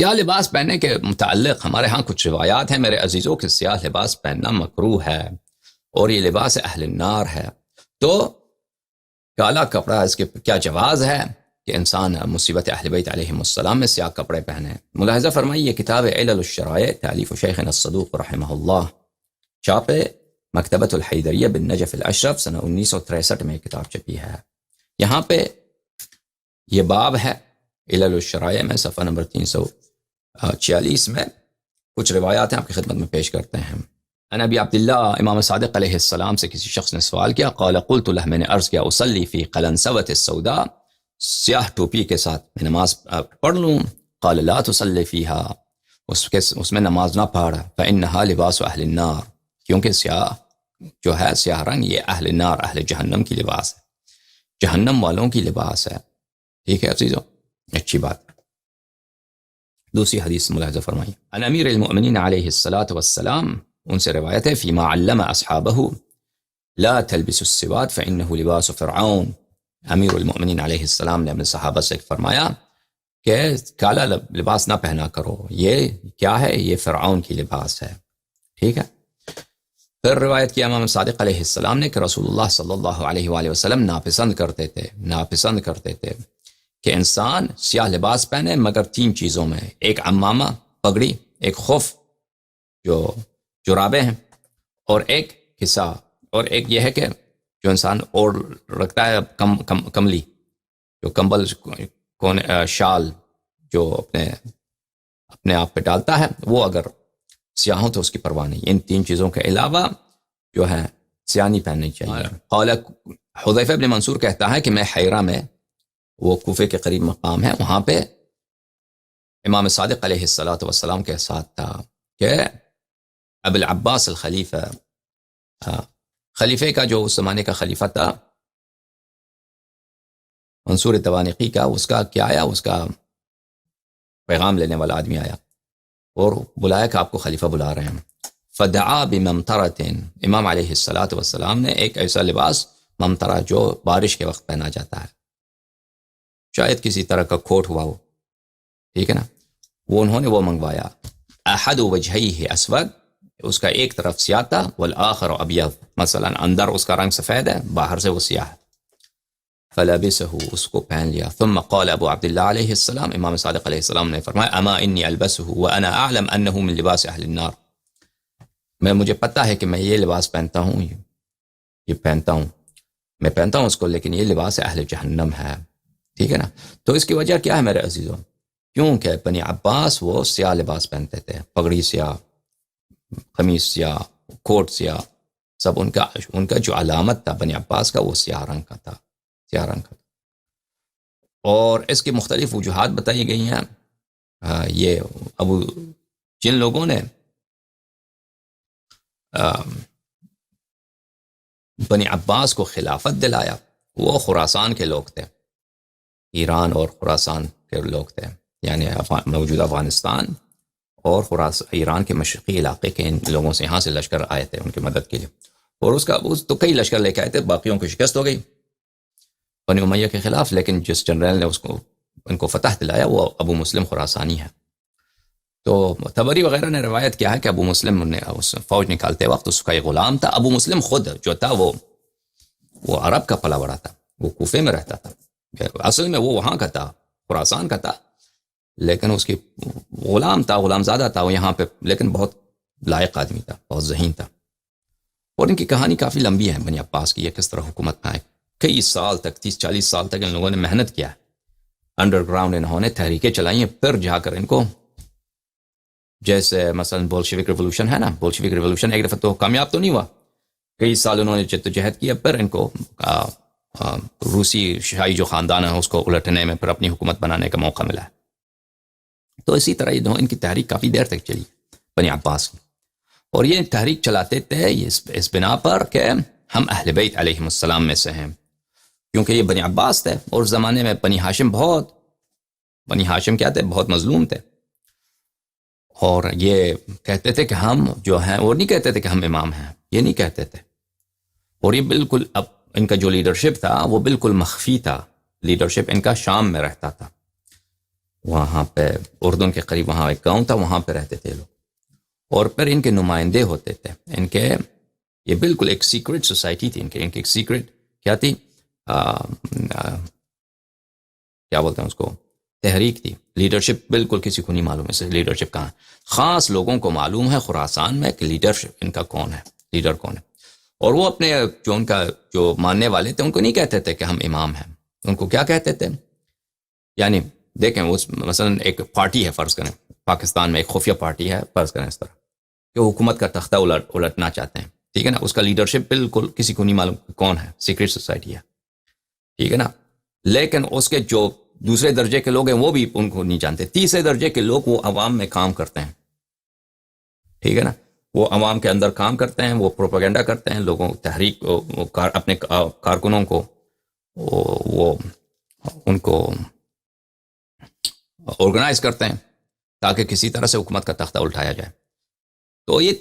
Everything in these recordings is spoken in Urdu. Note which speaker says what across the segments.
Speaker 1: سیاہ لباس پہننے کے متعلق ہمارے ہاں کچھ روایات ہیں میرے عزیزوں کہ سیاہ لباس پہننا مکروہ ہے اور یہ لباس اہل النار ہے. تو کالا کپڑا اس کے کیا جواز ہے کہ انسان مصیبت اہل بیت علیہم السلام میں سیاہ کپڑے پہنے؟ ملاحظہ فرمائیے یہ کتاب علل الشرائع تالیف شیخنا الصدوق رحمہ اللہ، چھاپ مکتبۃ الحیدریہ بالنجف الاشرف سنہ 1963 میں کتاب چھپی ہے. یہاں پہ یہ باب ہے علل الشرائع میں صفحہ نمبر 346 میں کچھ روایات ہیں آپ کی خدمت میں پیش کرتے ہیں. ان ابی عبداللہ امام صادق علیہ السلام سے کسی شخص نے سوال کیا، قال قلت له، میں نے عرض کیا، اصلی فی قلنسوۃ السوداء، سیاہ ٹوپی کے ساتھ میں نماز پڑھ لوں؟ قال لا تصلی فیہا، اس میں نماز نہ پڑھ، فانھا لباس اہل النار، کیونکہ سیاہ جو ہے سیاہ رنگ یہ اہل النار اہل جہنم کی لباس ہے، جہنم والوں کی لباس ہے. ٹھیک ہے عزیزو، اچھی بات. دوسری حدیث ملاحظہ فرمائیے. ان امیر المؤمنین علیہ الصلاۃ والسلام، ان سے روایت ہے، فیما علم اصحابہ لا تلبسوا السواد فانه لباس فرعون، امیر المؤمنین علیہ السلام نے اپنے صحابہ سے فرمایا کہ کالا لباس نہ پہنا کرو، یہ کیا ہے؟ یہ فرعون کی لباس ہے. ٹھیک ہے. پھر روایت کیا امام صادق علیہ السلام نے کہ رسول اللہ صلی اللہ علیہ وآلہ وسلم ناپسند کرتے تھے کہ انسان سیاہ لباس پہنے مگر 3 چیزوں میں، ایک عمامہ پگڑی، ایک خف جو جرابیں ہیں، اور ایک کسا، اور ایک یہ ہے کہ جو انسان اور رکھتا ہے کملی، جو کمبل شال جو اپنے آپ پہ ڈالتا ہے، وہ اگر سیاہوں تو اس کی پرواہ نہیں. ان 3 چیزوں کے علاوہ جو ہے سیاہ نہیں پہننی چاہیے. قال حذیفہ بن منصور کہتا ہے کہ میں حیرہ میں، وہ کوفے کے قریب مقام ہے، وہاں پہ امام صادق علیہ الصلاۃ والسلام کے ساتھ تھا کہ ابو العباس الخلیفہ، خلیفے کا جو اس زمانے کا خلیفہ تھا منصور توانقی کا، اس کا کیا آیا، اس کا پیغام لینے والا آدمی آیا اور بلایا کہ آپ کو خلیفہ بلا رہے ہیں. فدعا بممطرۃ، امام علیہ الصلاۃ والسلام نے ایک ایسا لباس ممطرہ جو بارش کے وقت پہنا جاتا ہے، شاید کسی طرح کا کوٹ ہوا ہو، ٹھیک ہے نا، وہ انہوں نے وہ منگوایا. احد وجہیہ اسود، اس کا ایک طرف سیاہ تھا، والآخر ابیض، مثلا اندر اس کا رنگ سفید ہے، باہر سے وہ سیاہ ہے. فلبسہ، اس کو پہن لیا. ثم قال ابو عبداللہ علیہ السلام، امام صادق علیہ السلام نے فرمایا، اما انی البسہ وانا اعلم انہ من لباس اہل النار، مجھے پتہ ہے کہ میں یہ لباس پہنتا ہوں، میں پہنتا ہوں اس کو، لیکن یہ لباس اہل جہنم ہے. ٹھیک ہے نا. تو اس کی وجہ کیا ہے میرے عزیزوں؟ کیونکہ بنی عباس وہ سیاہ لباس پہنتے تھے، پگڑی سیاہ، قمیص سیاہ، کوٹ سیاہ، سب ان کا جو علامت تھا بنی عباس کا وہ سیاہ رنگ کا تھا. اور اس کی مختلف وجوہات بتائی گئی ہیں. یہ جن لوگوں نے بنی عباس کو خلافت دلایا وہ خراسان کے لوگ تھے، ایران اور خراسان کے لوگ تھے، یعنی موجودہ افغانستان اور ایران کے مشرقی علاقے کے ان لوگوں سے یہاں سے لشکر آئے تھے ان کی مدد کے لیے، اور تو کئی لشکر لے کے آئے تھے، باقیوں کو شکست ہو گئی بنی امیہ کے خلاف، لیکن جس جنرل نے ان کو فتح دلایا وہ ابو مسلم خراسانی ہے. تو طبری وغیرہ نے روایت کیا ہے کہ ابو مسلم نے اس فوج نکالتے وقت اس کا ایک غلام تھا. ابو مسلم خود جو تھا وہ عرب کا پلا بڑا تھا، وہ کوفے میں رہتا تھا، اصل میں وہ وہاں کا تھا، خراسان کا تھا، لیکن اس کی غلام تھا، غلام زادہ تھا وہ یہاں پہ، لیکن بہت لائق آدمی تھا، بہت ذہین تھا. اور ان کی کہانی کافی لمبی ہے بنی عباس کی، یہ کس طرح حکومت میں آئے. کئی سال تک، 30-40 سال تک ان لوگوں نے محنت کیا، انڈر گراؤنڈ انہوں نے تحریکیں چلائی ہیں، پھر جا کر ان کو، جیسے مثلا بولشوک ریولوشن ہے نا، بولشوک ریولوشن ایک دفعہ تو کامیاب تو نہیں ہوا، کئی سال انہوں نے جدوجہد کیا، پھر ان کو روسی شاہی جو خاندان ہے اس کو الٹنے میں، پھر اپنی حکومت بنانے کا موقع ملا ہے. تو اسی طرح ان کی تحریک کافی دیر تک چلی بنی عباس کی، اور یہ تحریک چلاتے تھے اس بنا پر کہ ہم اہل بیت علیہم السلام میں سے ہیں، کیونکہ یہ بنی عباس تھے، اور زمانے میں بنی ہاشم کیا تھے، بہت مظلوم تھے، اور یہ کہتے تھے کہ ہم جو ہیں، اور نہیں کہتے تھے کہ ہم امام ہیں، یہ نہیں کہتے تھے. اور یہ بالکل اب ان کا جو لیڈرشپ تھا وہ بالکل مخفی تھا، لیڈرشپ ان کا شام میں رہتا تھا. وہاں پہ اردن کے قریب وہاں ایک گاؤں تھا، وہاں پہ رہتے تھے لوگ، اور پھر ان کے نمائندے ہوتے تھے، ان کے یہ بالکل ایک سیکرٹ سوسائٹی تھی، ان کی ایک سیکرٹ کیا تھی، کیا بولتے ہیں اس کو، تحریک تھی، لیڈرشپ بالکل کسی کو نہیں معلوم ہے لیڈرشپ کہاں ہے، خاص لوگوں کو معلوم ہے خراسان میں کہ لیڈرشپ ان کا کون ہے، لیڈر کون ہے، اور وہ اپنے جو ان کا جو ماننے والے تھے ان کو نہیں کہتے تھے کہ ہم امام ہیں، ان کو کیا کہتے تھے، یعنی دیکھیں وہ مثلا ایک پارٹی ہے، فرض کریں پاکستان میں ایک خفیہ پارٹی ہے، فرض کریں اس طرح کہ حکومت کا تختہ الٹنا چاہتے ہیں، ٹھیک ہے نا، اس کا لیڈرشپ بالکل کسی کو نہیں معلوم کون ہے، سیکرٹ سوسائٹی ہے، ٹھیک ہے نا، لیکن اس کے جو دوسرے درجے کے لوگ ہیں وہ بھی ان کو نہیں جانتے، تیسرے درجے کے لوگ وہ عوام میں کام کرتے ہیں، ٹھیک ہے نا، وہ عوام کے اندر کام کرتے ہیں، وہ پروپیگنڈا کرتے ہیں، لوگوں تحریک اپنے کارکنوں کو وہ ان کو آرگنائز کرتے ہیں تاکہ کسی طرح سے حکومت کا تختہ الٹایا جائے. تو یہ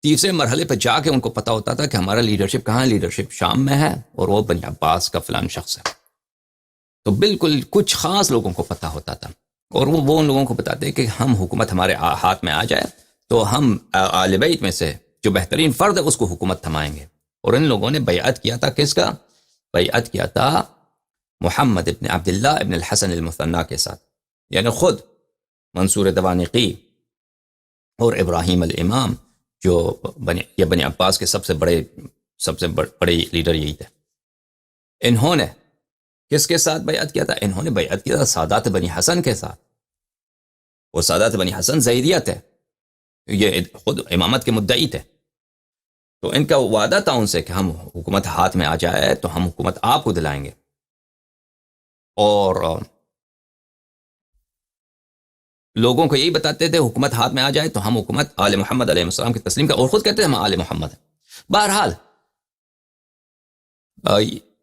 Speaker 1: تیسرے مرحلے پہ جا کے ان کو پتا ہوتا تھا کہ ہمارا لیڈرشپ کہاں ہے، لیڈرشپ شام میں ہے اور وہ بنی عباس کا فلان شخص ہے. تو بالکل کچھ خاص لوگوں کو پتا ہوتا تھا، اور وہ ان لوگوں کو بتاتے کہ ہم حکومت ہمارے ہاتھ میں آ جائے تو ہم آل بیت میں سے جو بہترین فرد ہے اس کو حکومت تھمائیں گے. اور ان لوگوں نے بیعت کیا تھا، کس کا بیعت کیا تھا؟ محمد ابن عبداللہ ابن الحسن المثنی کے ساتھ، یعنی خود منصور دوانقی اور ابراہیم الامام جو بنی عباس کے سب سے بڑے لیڈر یہی تھے. انہوں نے کس کے ساتھ بیعت کیا تھا؟ انہوں نے بیعت کیا تھا سادات بنی حسن کے ساتھ. وہ سادات بنی حسن زیدیہ تھے، یہ خود امامت کے مدعی تھے. تو ان کا وعدہ تھا ان سے کہ ہم حکومت ہاتھ میں آ جائے تو ہم حکومت آپ کو دلائیں گے، اور لوگوں کو یہی بتاتے تھے حکومت ہاتھ میں آ جائے تو ہم حکومت آل محمد علیہ السلام کی تسلیم کا، اور خود کہتے ہیں ہم آل محمد ہیں. بہرحال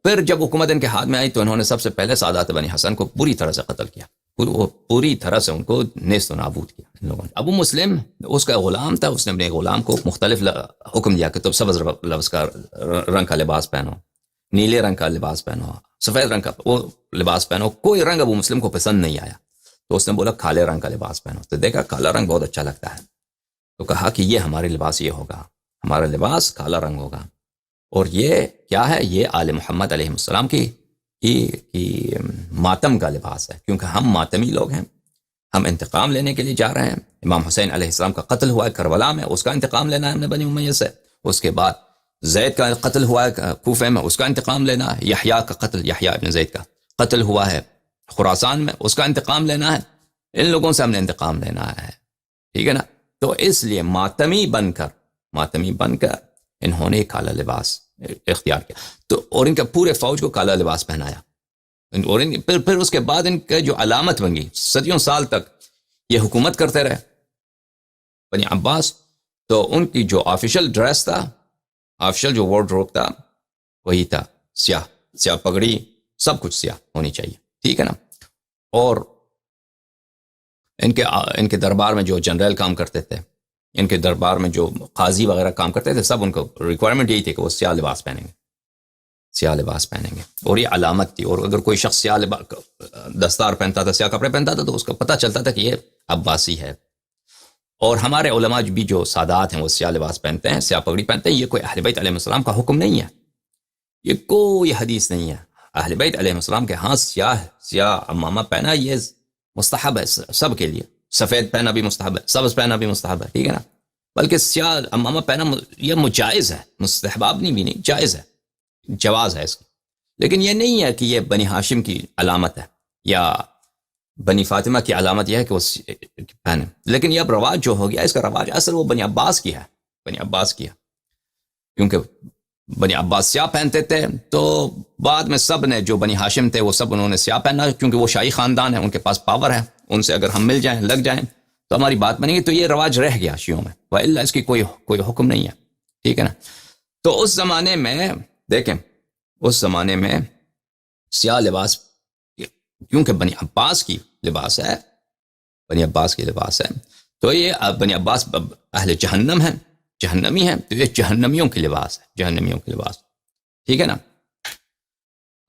Speaker 1: پھر جب حکومت ان کے ہاتھ میں آئی تو انہوں نے سب سے پہلے سادات بنی حسن کو پوری طرح سے قتل کیا، پوری طرح سے ان کو نیست و نابود کیا. ان لوگوں نے ابو مسلم اس کا غلام تھا، اس نے اپنے غلام کو مختلف حکم دیا کہ تم سبز لفظ کا رنگ کا لباس پہنو، نیلے رنگ کا لباس پہنو، سفید رنگ کا وہ لباس پہنو. کوئی رنگ ابو مسلم کو پسند نہیں آیا تو اس نے بولا کالے رنگ کا لباس پہنو. تو دیکھا کالا رنگ بہت اچھا لگتا ہے، تو کہا کہ یہ ہمارے لباس یہ ہوگا، ہمارا لباس کالا رنگ ہوگا، اور یہ کیا ہے؟ یہ آل محمد علیہ السلام کی ماتم کا لباس ہے، کیونکہ ہم ماتمی لوگ ہیں، ہم انتقام لینے کے لیے جا رہے ہیں. امام حسین علیہ السلام کا قتل ہوا ہے کربلا میں، اس کا انتقام لینا ہے ہم نے بنی امیہ سے. اس کے بعد زید کا قتل ہوا ہے کوفہ میں، اس کا انتقام لینا ہے. یحییٰ کا قتل، یحییٰ ابن زید کا قتل ہوا ہے خراسان میں، اس کا انتقام لینا ہے. ان لوگوں سے ہم نے انتقام لینا ہے، ٹھیک ہے نا. تو اس لیے ماتمی بن کر انہوں نے کالا لباس اختیار کیا، تو اور ان کا پورے فوج کو کالا لباس پہنایا. اور پھر اس کے بعد ان کا جو علامت بن گئی، صدیوں سال تک یہ حکومت کرتے رہے بنی عباس. تو ان کی جو آفیشل ڈریس تھا، آفیشل جو وارڈروب تھا، وہی تھا سیاہ پگڑی، سب کچھ سیاہ ہونی چاہیے، ٹھیک ہے نا. اور ان کے دربار میں جو جنرل کام کرتے تھے، ان کے دربار میں جو قاضی وغیرہ کام کرتے تھے، سب ان کو ریکوائرمنٹ یہی تھی کہ وہ سیاہ لباس پہنیں گے، اور یہ علامت تھی. اور اگر کوئی شخص سیاہ دستار پہنتا تھا، سیاہ کپڑے پہنتا تھا، تو اس کا پتہ چلتا تھا کہ یہ عباسی ہے. اور ہمارے علماء بھی جو سادات ہیں وہ سیاہ لباس پہنتے ہیں، سیاہ پگڑی پہنتے ہیں. یہ کوئی اہل بیت علیہ السلام کا حکم نہیں ہے، یہ کوئی حدیث نہیں ہے. اہل بیت علیہ السلام کے ہاں سیاہ عمامہ پہنا یہ مستحب ہے سب کے لیے، سفید پہنا بھی مستحب ہے، سبز پہنا بھی مستحب ہے، ٹھیک ہے نا. بلکہ سیاہ عمامہ پہنا یہ مجائز ہے، مستحباب بھی نہیں، جائز ہے، جواز ہے اس کی. لیکن یہ نہیں ہے کہ یہ بنی ہاشم کی علامت ہے یا بنی فاطمہ کی علامت یہ ہے کہ وہ پہنے. لیکن یہ اب رواج جو ہو گیا، اس کا رواج اصل وہ بنی عباس کی ہے، کیونکہ بنی عباس سیاہ پہنتے تھے، تو بعد میں سب نے جو بنی ہاشم تھے وہ سب انہوں نے سیاہ پہنا، کیونکہ وہ شاہی خاندان ہے، ان کے پاس پاور ہے، ان سے اگر ہم مل جائیں، لگ جائیں تو ہماری بات بنے گی. تو یہ رواج رہ گیا شیعوں میں، وَإِلَّا اس کی کوئی حکم نہیں ہے، ٹھیک ہے نا. تو اس زمانے میں دیکھیں، اس زمانے میں سیاہ لباس کیونکہ بنی عباس کی لباس ہے، تو یہ بنی عباس اہل جہنم ہیں، جہنمی ہیں، تو یہ جہنمیوں کی لباس ہے، ٹھیک ہے نا.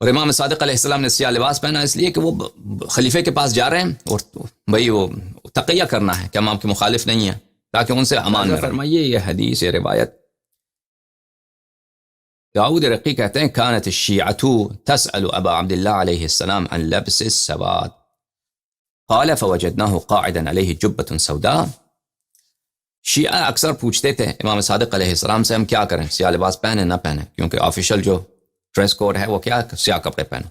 Speaker 1: اور امام صادق علیہ السلام نے سیاہ لباس پہنا اس لیے کہ وہ خلیفے کے پاس جا رہے ہیں اور بھئی وہ تقیہ کرنا ہے کہ امام کے مخالف نہیں ہے تاکہ ان سے امان میں فرمائیے. یہ حدیث یہ روایت داؤد رقی کہتے ہیں كانت الشيعة تسأل ابا عبد الله عليه السلام عن لبس السواد قال فوجدناه قاعدا عليه جبة سوداء. شیعہ اکثر پوچھتے تھے امام صادق علیہ السلام سے ہم کیا کریں, سیاہ لباس پہنے نہ پہنے, کیونکہ آفیشل جو ڈریس کوڈ ہے وہ کیا سیاہ کپڑے پہنو,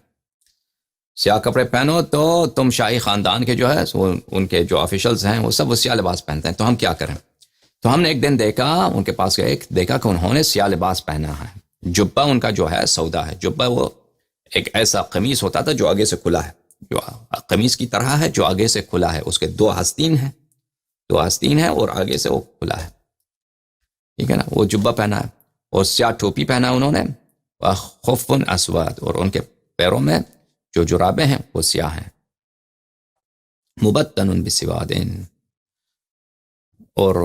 Speaker 1: سیاہ کپڑے پہنو تو تم شاہی خاندان کے جو ہے وہ ان کے جو آفیشلز ہیں وہ سب وہ سیاہ لباس پہنتے ہیں, تو ہم کیا کریں. تو ہم نے ایک دن دیکھا ان کے پاس دیکھا کہ انہوں نے سیاہ لباس پہنا ہے, جبہ ان کا جو ہے سودا ہے. جبہ وہ ایک ایسا قمیص ہوتا تھا جو آگے سے کھلا ہے, جو قمیص کی طرح ہے جو آگے سے کھلا ہے, اس کے دو آستین ہیں اور آگے سے وہ کھلا ہے, ٹھیک ہے نا. وہ جبہ پہنا ہے اور سیاہ ٹوپی پہنا ہے انہوں نے, خف اسود, اور ان کے پیروں میں جو جرابیں ہیں وہ سیاہ ہیں. مبتن بسواد, اور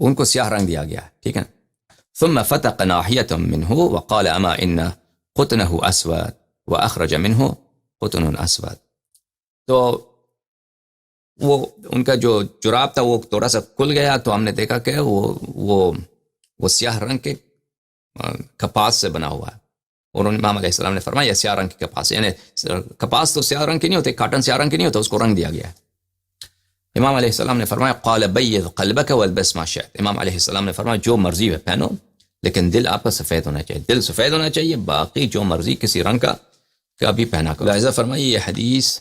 Speaker 1: ان کو سیاہ رنگ دیا گیا, ٹھیک ہے. ثم فتق ناحية منه وقال اما ان قطنه اسود واخرج منه قطن اسود. تو وہ ان کا جو جراب تھا وہ تھوڑا سا کھل گیا, تو ہم نے دیکھا کہ وہ سیاہ رنگ کے کپاس سے بنا ہوا ہے. اور امام علیہ السلام نے فرمایا سیاہ رنگ کی کپاس, یعنی کپاس تو سیاہ رنگ کی نہیں ہوتے, کاٹن سیاہ رنگ کی نہیں ہوتا, اس کو رنگ دیا گیا ہے. امام علیہ السلام نے فرمایا قال بيض قلبك والبس ما شئت. امام علیہ السلام نے فرمایا جو مرضی ہے پہنو, لیکن دل آپ کا سفید ہونا چاہیے, دل سفید ہونا چاہیے, باقی جو مرضی کسی رنگ کا بھی پہنا کرو. لہذا فرمائیے یہ حدیث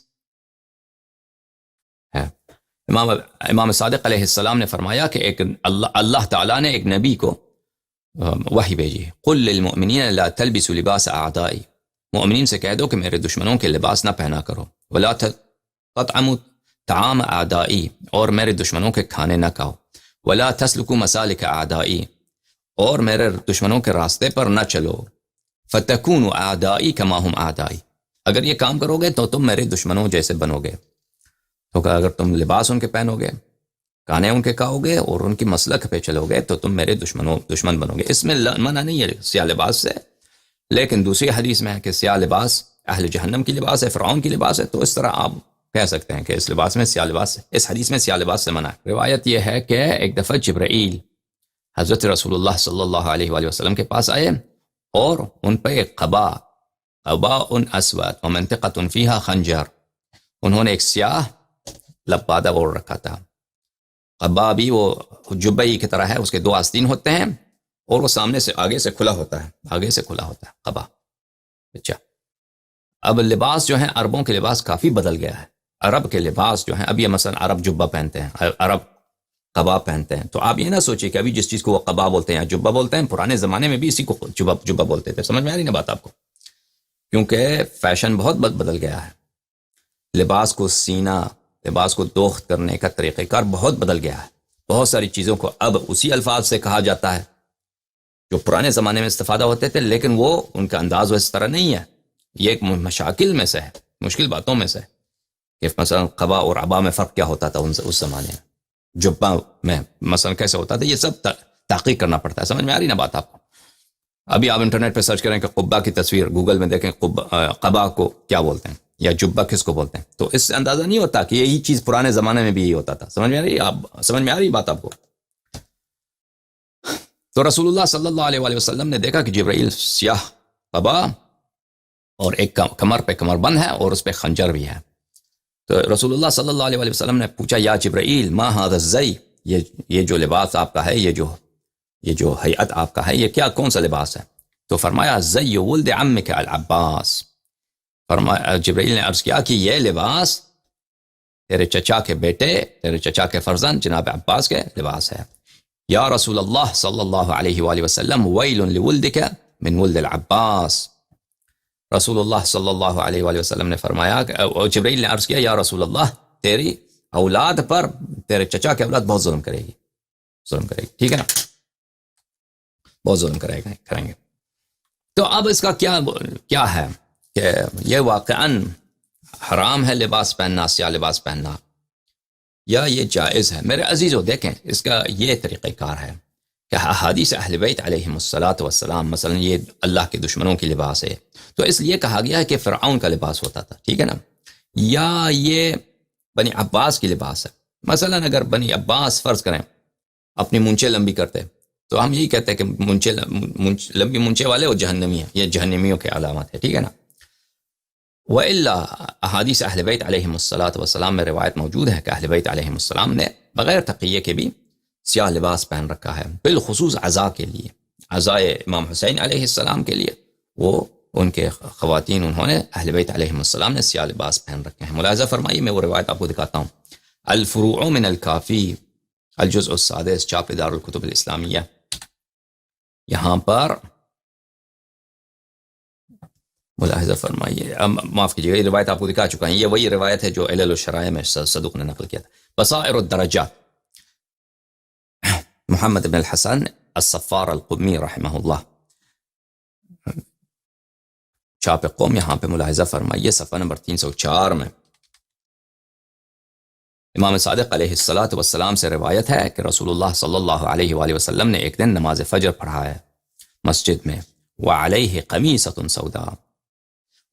Speaker 1: ہے. امام صادق علیہ السلام نے فرمایا کہ ایک اللہ تعالیٰ نے ایک نبی کو وحی بھیجی, قل للمؤمنین لا تلبسوا لباس اعدائی, مؤمنین سے کہہ دو کہ میرے دشمنوں کے لباس نہ پہنا کرو, ولا تطعموا طعام اعدائی, اور میرے دشمنوں کے کھانے نہ کھاؤ, ولا تسلکوا مسالک اعدائی, اور میرے دشمنوں کے راستے پر نہ چلو, فتکونوا اعدائی کما هم اعدائی, اگر یہ کام کرو گے تو تم میرے دشمنوں جیسے بنو گے. تو اگر تم لباس ان کے پہنو گے, کھانے ان کے کھاؤ گے اور ان کی مسلک پہ چلو گے تو تم میرے دشمن بنو گے. اس میں منع نہیں ہے سیاہ لباس سے, لیکن دوسری حدیث میں ہے کہ سیاہ لباس اہل جہنم کی لباس ہے, فرعون کی لباس ہے, تو اس طرح آپ کہہ سکتے ہیں کہ اس لباس میں سیاہ لباس, اس حدیث میں سیاہ لباس سے منع ہے. روایت یہ ہے کہ ایک دفعہ جبرائیل حضرت رسول اللہ صلی اللہ علیہ وآلہ وسلم کے پاس آئے اور ان پہ ایک قبا اسود ومنطقۃ فیہا خنجر, انہوں نے ایک سیاہ لبادہ اوڑھ رکھا تھا. قبا بھی وہ جبئی کی طرح ہے, اس کے دو آستین ہوتے ہیں اور وہ سامنے سے آگے سے کھلا ہوتا ہے, قبا. اچھا, اب لباس جو ہیں عربوں کے لباس کافی بدل گیا ہے. عرب کے لباس جو ہیں, اب یہ مثلا عرب جبہ پہنتے ہیں, عرب قبا پہنتے ہیں, تو آپ یہ نہ سوچیں کہ ابھی جس چیز کو وہ قبا بولتے ہیں یا جبہ بولتے ہیں, پرانے زمانے میں بھی اسی کو جبہ بولتے تھے. سمجھ میں آ رہی نا بات آپ کو, کیونکہ فیشن بہت بدل گیا ہے. لباس کو سینا, لباس کو دوخت کرنے کا طریقہ کار بہت بدل گیا ہے. بہت ساری چیزوں کو اب اسی الفاظ سے کہا جاتا ہے جو پرانے زمانے میں استفادہ ہوتے تھے, لیکن وہ ان کا انداز اس طرح نہیں ہے. یہ ایک مشاکل میں سے ہے, مشکل باتوں میں سے, کہ مثلا قبا اور عبا میں فرق کیا ہوتا تھا اس زمانے میں, جبہ میں مثلا کیسے ہوتا تھا, یہ سب تحقیق کرنا پڑتا ہے. سمجھ میں آ رہی نا بات آپ کو. ابھی آپ انٹرنیٹ پہ سرچ کریں کہ قبا کی تصویر, گوگل میں دیکھیں قبا کو کیا بولتے ہیں یا جبہ کس کو بولتے ہیں, تو اس سے اندازہ نہیں ہوتا کہ یہی چیز پرانے زمانے میں بھی یہی ہوتا تھا. سمجھ میں آ رہی بات آپ کو. تو رسول اللہ صلی اللہ علیہ وآلہ وسلم نے دیکھا کہ جبرائیل سیاہ قبا اور ایک کمر پہ کمر بند ہے اور اس پہ خنجر بھی ہے. تو رسول اللہ صلی اللہ علیہ وآلہ وسلم نے پوچھا یا جبرائیل ما ھذا الزی, یہ جو لباس آپ کا ہے, یہ جو ہیئت آپ کا ہے, یہ کیا کون سا لباس ہے؟ تو فرمایا زی ولد عمک العباس. فرمایا جبرائیل نے عرض کیا کہ یہ لباس تیرے چچا کے بیٹے, تیرے چچا کے فرزند جناب عباس کے لباس ہے. یا رسول اللہ صلی اللہ علیہ وآلہ وسلم ویل لولدک من ولد العباس. رسول اللہ صلی اللہ علیہ وآلہ وسلم نے فرمایا, جبرائیل نے عرض کیا یا رسول اللہ تیری اولاد پر تیرے چچا کے اولاد بہت ظلم کرے گی, ٹھیک ہے نا, بہت ظلم کریں گے. تو اب اس کا کیا ہے کہ یہ واقعاً حرام ہے لباس پہننا, سیاہ لباس پہننا, یا یہ جائز ہے؟ میرے عزیزو دیکھیں, اس کا یہ طریقہ کار ہے کہ احادیث اہل بیت علیہم الصلاۃ والسلام مثلا یہ اللہ کے دشمنوں کی لباس ہے، تو اس لیے کہا گیا ہے کہ فرعون کا لباس ہوتا تھا، ٹھیک ہے نا، یا یہ بنی عباس کی لباس ہے۔ مثلا اگر بنی عباس فرض کریں اپنی مونچھیں لمبی کرتے تو ہم یہی کہتے ہیں کہ لمبی مونچھیں والے وہ جہنمی ہیں، یہ جہنمیوں کے علامات ہے، ٹھیک ہے نا۔ وَإِلَّا احادیث اہل بیت علیہم الصلاۃ والسلام میں روایت موجود ہے کہ اہل بیت علیہم السلام نے بغیر تقیے کے بھی سیاہ لباس پہن رکھا ہے، بالخصوص عزا کے لیے، عزائے امام حسین علیہ السلام کے لیے وہ ان کے خواتین انہوں نے اہل بیت علیہم السلام نے سیاہ لباس پہن رکھے ہیں۔ ملاحظہ فرمائیے، میں وہ روایت آپ کو دکھاتا ہوں۔ الفروع من الکافی الجزء السادس، چاپ دار الکتب الاسلامیہ، یہاں پر ملاحظہ فرمائیے، معاف کیجیے گا، یہ روایت آپ کو دکھا چکا ہے، یہ وہی روایت ہے جو علل الشرائع میں صدوق نے نقل کیا تھا۔ بصائر الدرجات، محمد بن الحسن الصفار القمی رحمہ اللہ، چھاپ قوم، یہاں پہ ملاحظہ فرمائیے صفحہ نمبر 304 میں امام صادق علیہ الصلاۃ والسلام سے روایت ہے کہ رسول اللہ صلی اللہ علیہ وآلہ وسلم نے ایک دن نماز فجر پڑھا ہے مسجد میں، وعلیہ قمیصۃ سوداء،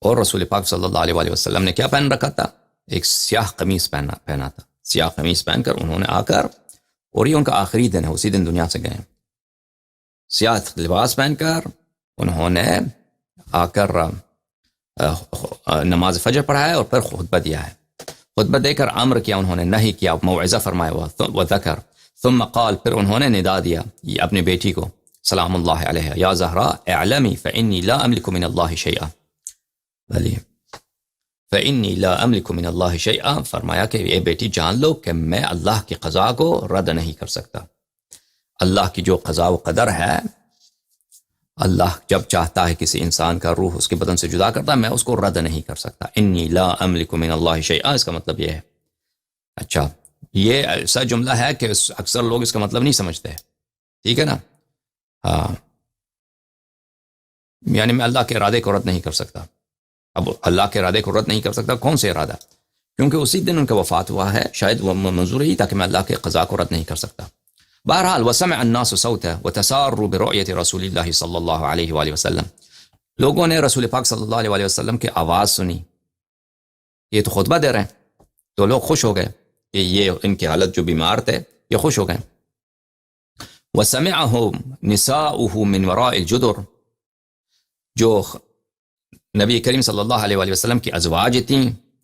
Speaker 1: اور رسول پاک صلی اللہ علیہ وآلہ وسلم نے کیا پہن رکھا تھا؟ ایک سیاہ قمیص پہنا تھا، سیاہ قمیص پہن کر انہوں نے آ کر، اور یہ ان کا آخری دن ہے، اسی دن دنیا سے گئے، سیاہ لباس پہن کر انہوں نے آ کر نماز فجر پڑھا ہے اور پھر خطبہ دیا ہے، خطبہ دے کر امر کیا انہوں نے، نہیں کیا، موعظہ فرمایا، وذکر، ثم قال، پھر انہوں نے ندا دیا یہ اپنی بیٹی کو سلام اللہ علیہ، یا زہرا اعلمی فانی لا املک من اللہ شیئا، فانی لا املک من اللہ شیئا، فرمایا کہ اے بیٹی جان لو کہ میں اللہ کی قضا کو رد نہیں کر سکتا، اللہ کی جو قضا و قدر ہے، اللہ جب چاہتا ہے کسی انسان کا روح اس کے بدن سے جدا کرتا ہے، میں اس کو رد نہیں کر سکتا، انی لا املک من اللہ شیئا، اس کا مطلب یہ ہے۔ اچھا، یہ ایسا جملہ ہے کہ اکثر لوگ اس کا مطلب نہیں سمجھتے، ٹھیک ہے نا، ہاں، یعنی میں اللہ کے ارادے کو رد نہیں کر سکتا۔ اب اللہ کے ارادے کو رد نہیں کر سکتا، کون سے ارادہ؟ کیونکہ اسی دن ان کا وفات ہوا ہے، شاید وہ منظور ہی تھا کہ میں اللہ کے قضا کو رد نہیں کر سکتا۔ بہرحال وسمع الناس صوته وتساروا برؤية رسول الله صلی اللہ علیہ وآلہ وسلم، لوگوں نے رسول پاک صلی اللہ علیہ وآلہ وسلم کی آواز سنی، یہ تو خطبہ دے رہے ہیں، تو لوگ خوش ہو گئے کہ یہ ان کی حالت جو بیمار تھے یہ خوش ہو گئے۔ وسمعهم نساؤه من وراء الجدر، جو نبی کریم صلی اللہ علیہ وآلہ وسلم کی ازواج تھیں،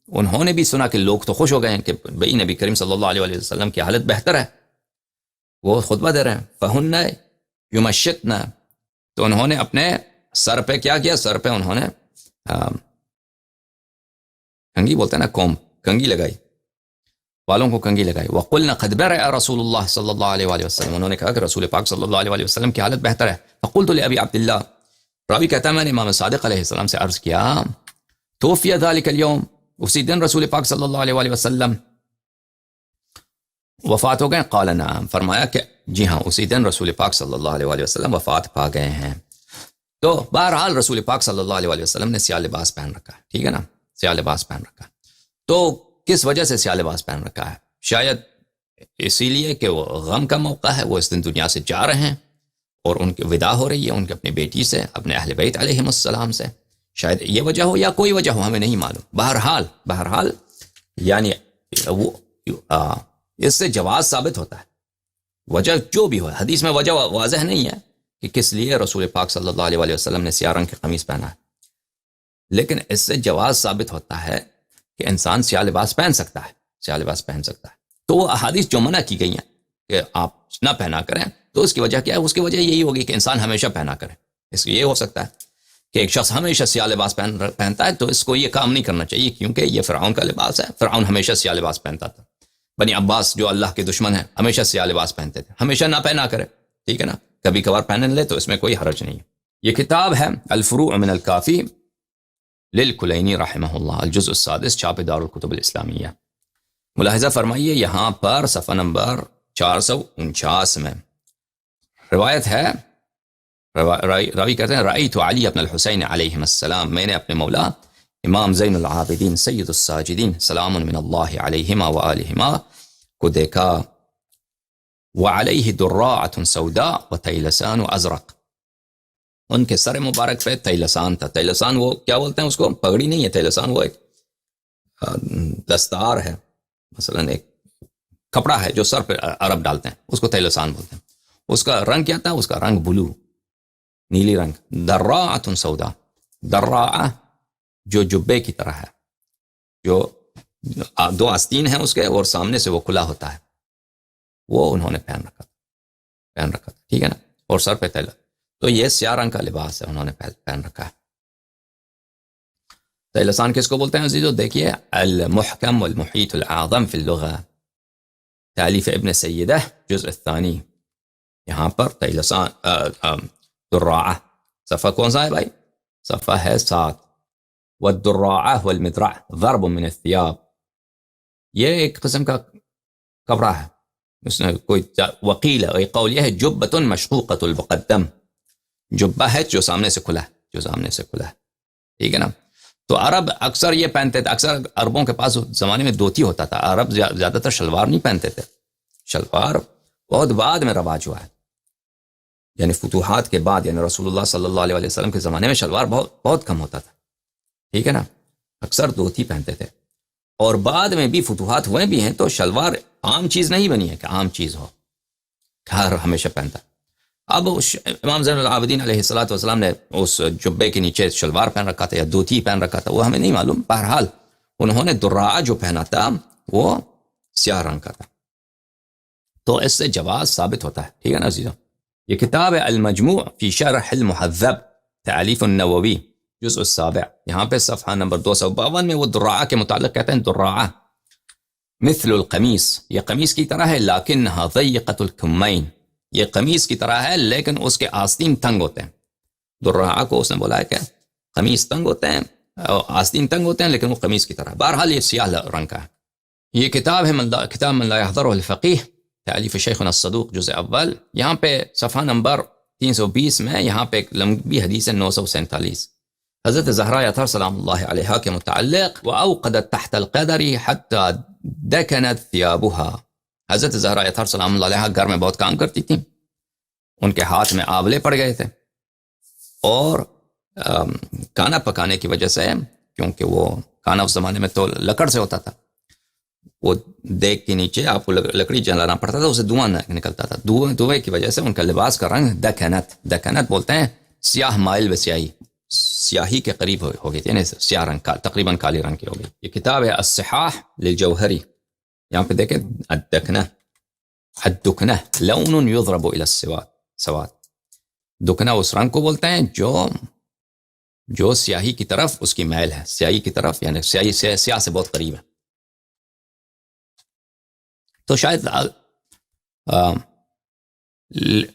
Speaker 1: انہوں نے بھی سنا کہ لوگ تو خوش ہو گئے ہیں کہ بھئی نبی کریم صلی اللہ علیہ وآلہ وسلم کی حالت بہتر ہے، وہ خطبہ دے رہے ہیں۔ فہن یمشطن، تو انہوں نے اپنے سر پہ کیا کیا؟ سر پہ انہوں نے کنگھی بولتے ہیں نا، کوم، کنگھی لگائی، والوں کو کنگھی لگائی۔ وقلنا قد برئ رسول اللہ صلی اللہ علیہ وآلہ وسلم، انہوں نے کہا کہ رسول پاک صلی اللہ علیہ وآلہ وسلم کی حالت بہتر ہے۔ فقلت لابی عبداللہ، راوی کہتا ہے میں نے امام صادق علیہ السلام سے عرض کیا، توفی ذلک اليوم، اسی دن رسول پاک صلی اللہ علیہ وآلہ وسلم وفات ہو گئے؟ قال نعم، فرمایا کہ جی ہاں، اسی دن رسول پاک صلی اللہ علیہ وآلہ وسلم وفات پا گئے ہیں۔ تو بہرحال رسول پاک صلی اللہ علیہ وآلہ وسلم نے سیاہ لباس پہن رکھا ہے، ٹھیک ہے نا، سیاہ لباس پہن رکھا ہے۔ تو کس وجہ سے سیاہ لباس پہن رکھا ہے؟ شاید اسی لیے کہ وہ غم کا موقع ہے، وہ اس دن دنیا سے جا رہے ہیں اور ان کی وداع ہو رہی ہے ان کے اپنی بیٹی سے، اپنے اہل بیت علیہم السلام سے، شاید یہ وجہ ہو یا کوئی وجہ ہو، ہمیں نہیں معلوم۔ بہرحال یعنی وہ اس سے جواز ثابت ہوتا ہے، وجہ جو بھی ہو، حدیث میں وجہ واضح نہیں ہے کہ کس لیے رسول پاک صلی اللہ علیہ وآلہ وسلم نے سیاہ رنگ کی قمیص پہنا ہے، لیکن اس سے جواز ثابت ہوتا ہے کہ انسان سیاہ لباس پہن سکتا ہے، سیاہ لباس پہن سکتا ہے۔ تو وہ احادیث جو منع کی گئی ہیں کہ آپ نہ پہنا کریں، تو اس کی وجہ کیا ہے؟ اس کی وجہ یہی ہوگی کہ انسان ہمیشہ پہنا کرے۔ اس یہ ہو سکتا ہے کہ ایک شخص ہمیشہ سیاہ لباس پہنتا ہے، تو اس کو یہ کام نہیں کرنا چاہیے، کیونکہ یہ فرعون کا لباس ہے، فرعون ہمیشہ سیاہ لباس پہنتا تھا۔ بنی عباس جو اللہ کے دشمن ہیں ہمیشہ سیاہ لباس پہنتے تھے، ہمیشہ نہ پہنا کرے، ٹھیک ہے نا، کبھی کبھار پہن لے تو اس میں کوئی حرج نہیں ہے۔ یہ کتاب ہے الفروع من الکافی للکلینی رحمہ اللہ، الجزء السادس، چھاپ دار الکتب الاسلامیہ۔ ملاحظہ فرمائیے یہاں پر صفحہ نمبر 449 میں روایت ہے، راوی کہتے ہیں رأیت علی بن الحسین علیہم السلام، میں نے اپنے مولا امام زین العابدین سید الساجدین سلام من اللہ علیہما وآلہما کو دیکھا، وعلیہ دراعۃ سوداء وطیلسان ازرق، ان کے سر مبارک پہ تیلسان تھا. تیلسان وہ کیا بولتے ہیں اس کو؟ پگڑی نہیں ہے تیلسان، وہ ایک دستار ہے، مثلا ایک کپڑا ہے جو سر پہ عرب ڈالتے ہیں، اس کو تیلسان بولتے ہیں. اس کا رنگ کیا تھا؟ اس کا رنگ بلو، نیلی رنگ. دراعۃ سوداء، دراعہ جو جبے کی طرح ہے، جو دو آستین ہیں اس کے اور سامنے سے وہ کھلا ہوتا ہے، وہ انہوں نے پہن رکھا تھا، ٹھیک ہے نا، اور سر پہ تیلا. تو یہ سیاہ رنگ کا لباس ہے، انہوں نے پہن رکھا ہے. تیلسان کس کو بولتے ہیں عزیزو؟ دیکھیے المحکم والمحیط الاعظم فی اللغہ، تالیف ابن سیدہ جزء الثانی. یہاں پر تیلسان دراعہ، صفحہ کون سا ہے بھائی؟ صفحہ ہے 7. والدراعہ والمدرع ضرب من الثياب، یہ ایک قسم کا کپڑا ہے. اس نے کوئی وقیل ہے، قول یہ ہے جبۃ مشقوقۃ المقدم، جبہ ہے جو سامنے سے کھلا ہے، ٹھیک ہے نا. تو عرب اکثر یہ پہنتے تھے، اکثر عربوں کے پاس زمانے میں دھوتی ہوتا تھا. عرب زیادہ تر شلوار نہیں پہنتے تھے، شلوار بہت بعد میں رواج ہوا ہے، یعنی فتوحات کے بعد، یعنی رسول اللہ صلی اللہ علیہ وسلم کے زمانے میں شلوار بہت کم ہوتا تھا، ٹھیک ہے نا. اکثر دھوتی پہنتے تھے، اور بعد میں بھی فتوحات ہوئے بھی ہیں تو شلوار عام چیز نہیں بنی ہے کہ عام چیز ہو، ہر ہمیشہ پہنتا. اب امام زین العابدین علیہ الصلوۃ والسلام نے اس جبے کے نیچے شلوار پہن رکھا تھا یا دھوتی پہن رکھا تھا، وہ ہمیں نہیں معلوم. بہرحال انہوں نے دراعہ جو پہنا تھا وہ سیاہ رنگ کا تھا، تو اس سے جواز ثابت ہوتا ہے، ٹھیک ہے نا عزیزو. یہ کتاب ہے المجموع فی شرح المہذب تالیف النووی جزء السابع، یہاں پہ صفحہ نمبر 252 میں وہ دراعہ کے متعلق کہتے ہیں دراعہ مثل القمیص، یہ قمیص کی طرح ہے، لیکنھا ضیقۃ الکمین، یہ قمیص کی طرح ہے لیکن اس کے آستین تنگ ہوتے ہیں. دراعہ کو اس نے بولا ہے کہ قمیص تنگ ہوتے ہیں، آستین تنگ ہوتے ہیں لیکن وہ قمیص کی طرح. بہرحال یہ سیاہ رنگ کا ہے. یہ کتاب ہے کتاب من لا يحضره الفقیہ تالیف شیخنا الصدوق جزء اول، یہاں پہ صفحہ نمبر 320 میں یہاں پہ ایک لمبی حدیث ہے 947 حضرت زہرا اطہر سلام اللہ علیہا کے متعلق. وَأَوْقَدَتْ تَحْتَ الْقَدَرِ حَتَّى دَكَنَتْ ثِيَابُهَا، حضرت زہرا اطہر سلام اللہ علیہا گھر میں بہت کام کرتی تھیں، ان کے ہاتھ میں آولے پڑ گئے تھے، اور کھانا پکانے کی وجہ سے، کیونکہ وہ کھانا اس زمانے میں تو لکڑ سے ہوتا تھا، وہ دیگ کے نیچے آپ کو لکڑی جلانا پڑتا تھا، اسے دھواں نکلتا تھا، دھوئے کی وجہ سے ان کا لباس کا رنگ دکنت بولتے ہیں سیاہ مائل و سیاہی کے قریب ہو گئی، یعنی سیاہ رنگ کا، تقریباً کالی رنگ کی ہو گئی. یہ کتاب ہے الصحاح للجوہری، یہاں پہ دیکھیں الدکنہ لون یضرب الی السواد، دکنہ اس رنگ کو بولتے ہیں جو سیاہی کی طرف اس کی میل ہے، سیاہی کی طرف، یعنی سیاہی سے سیاہ سے بہت قریب ہے. تو شاید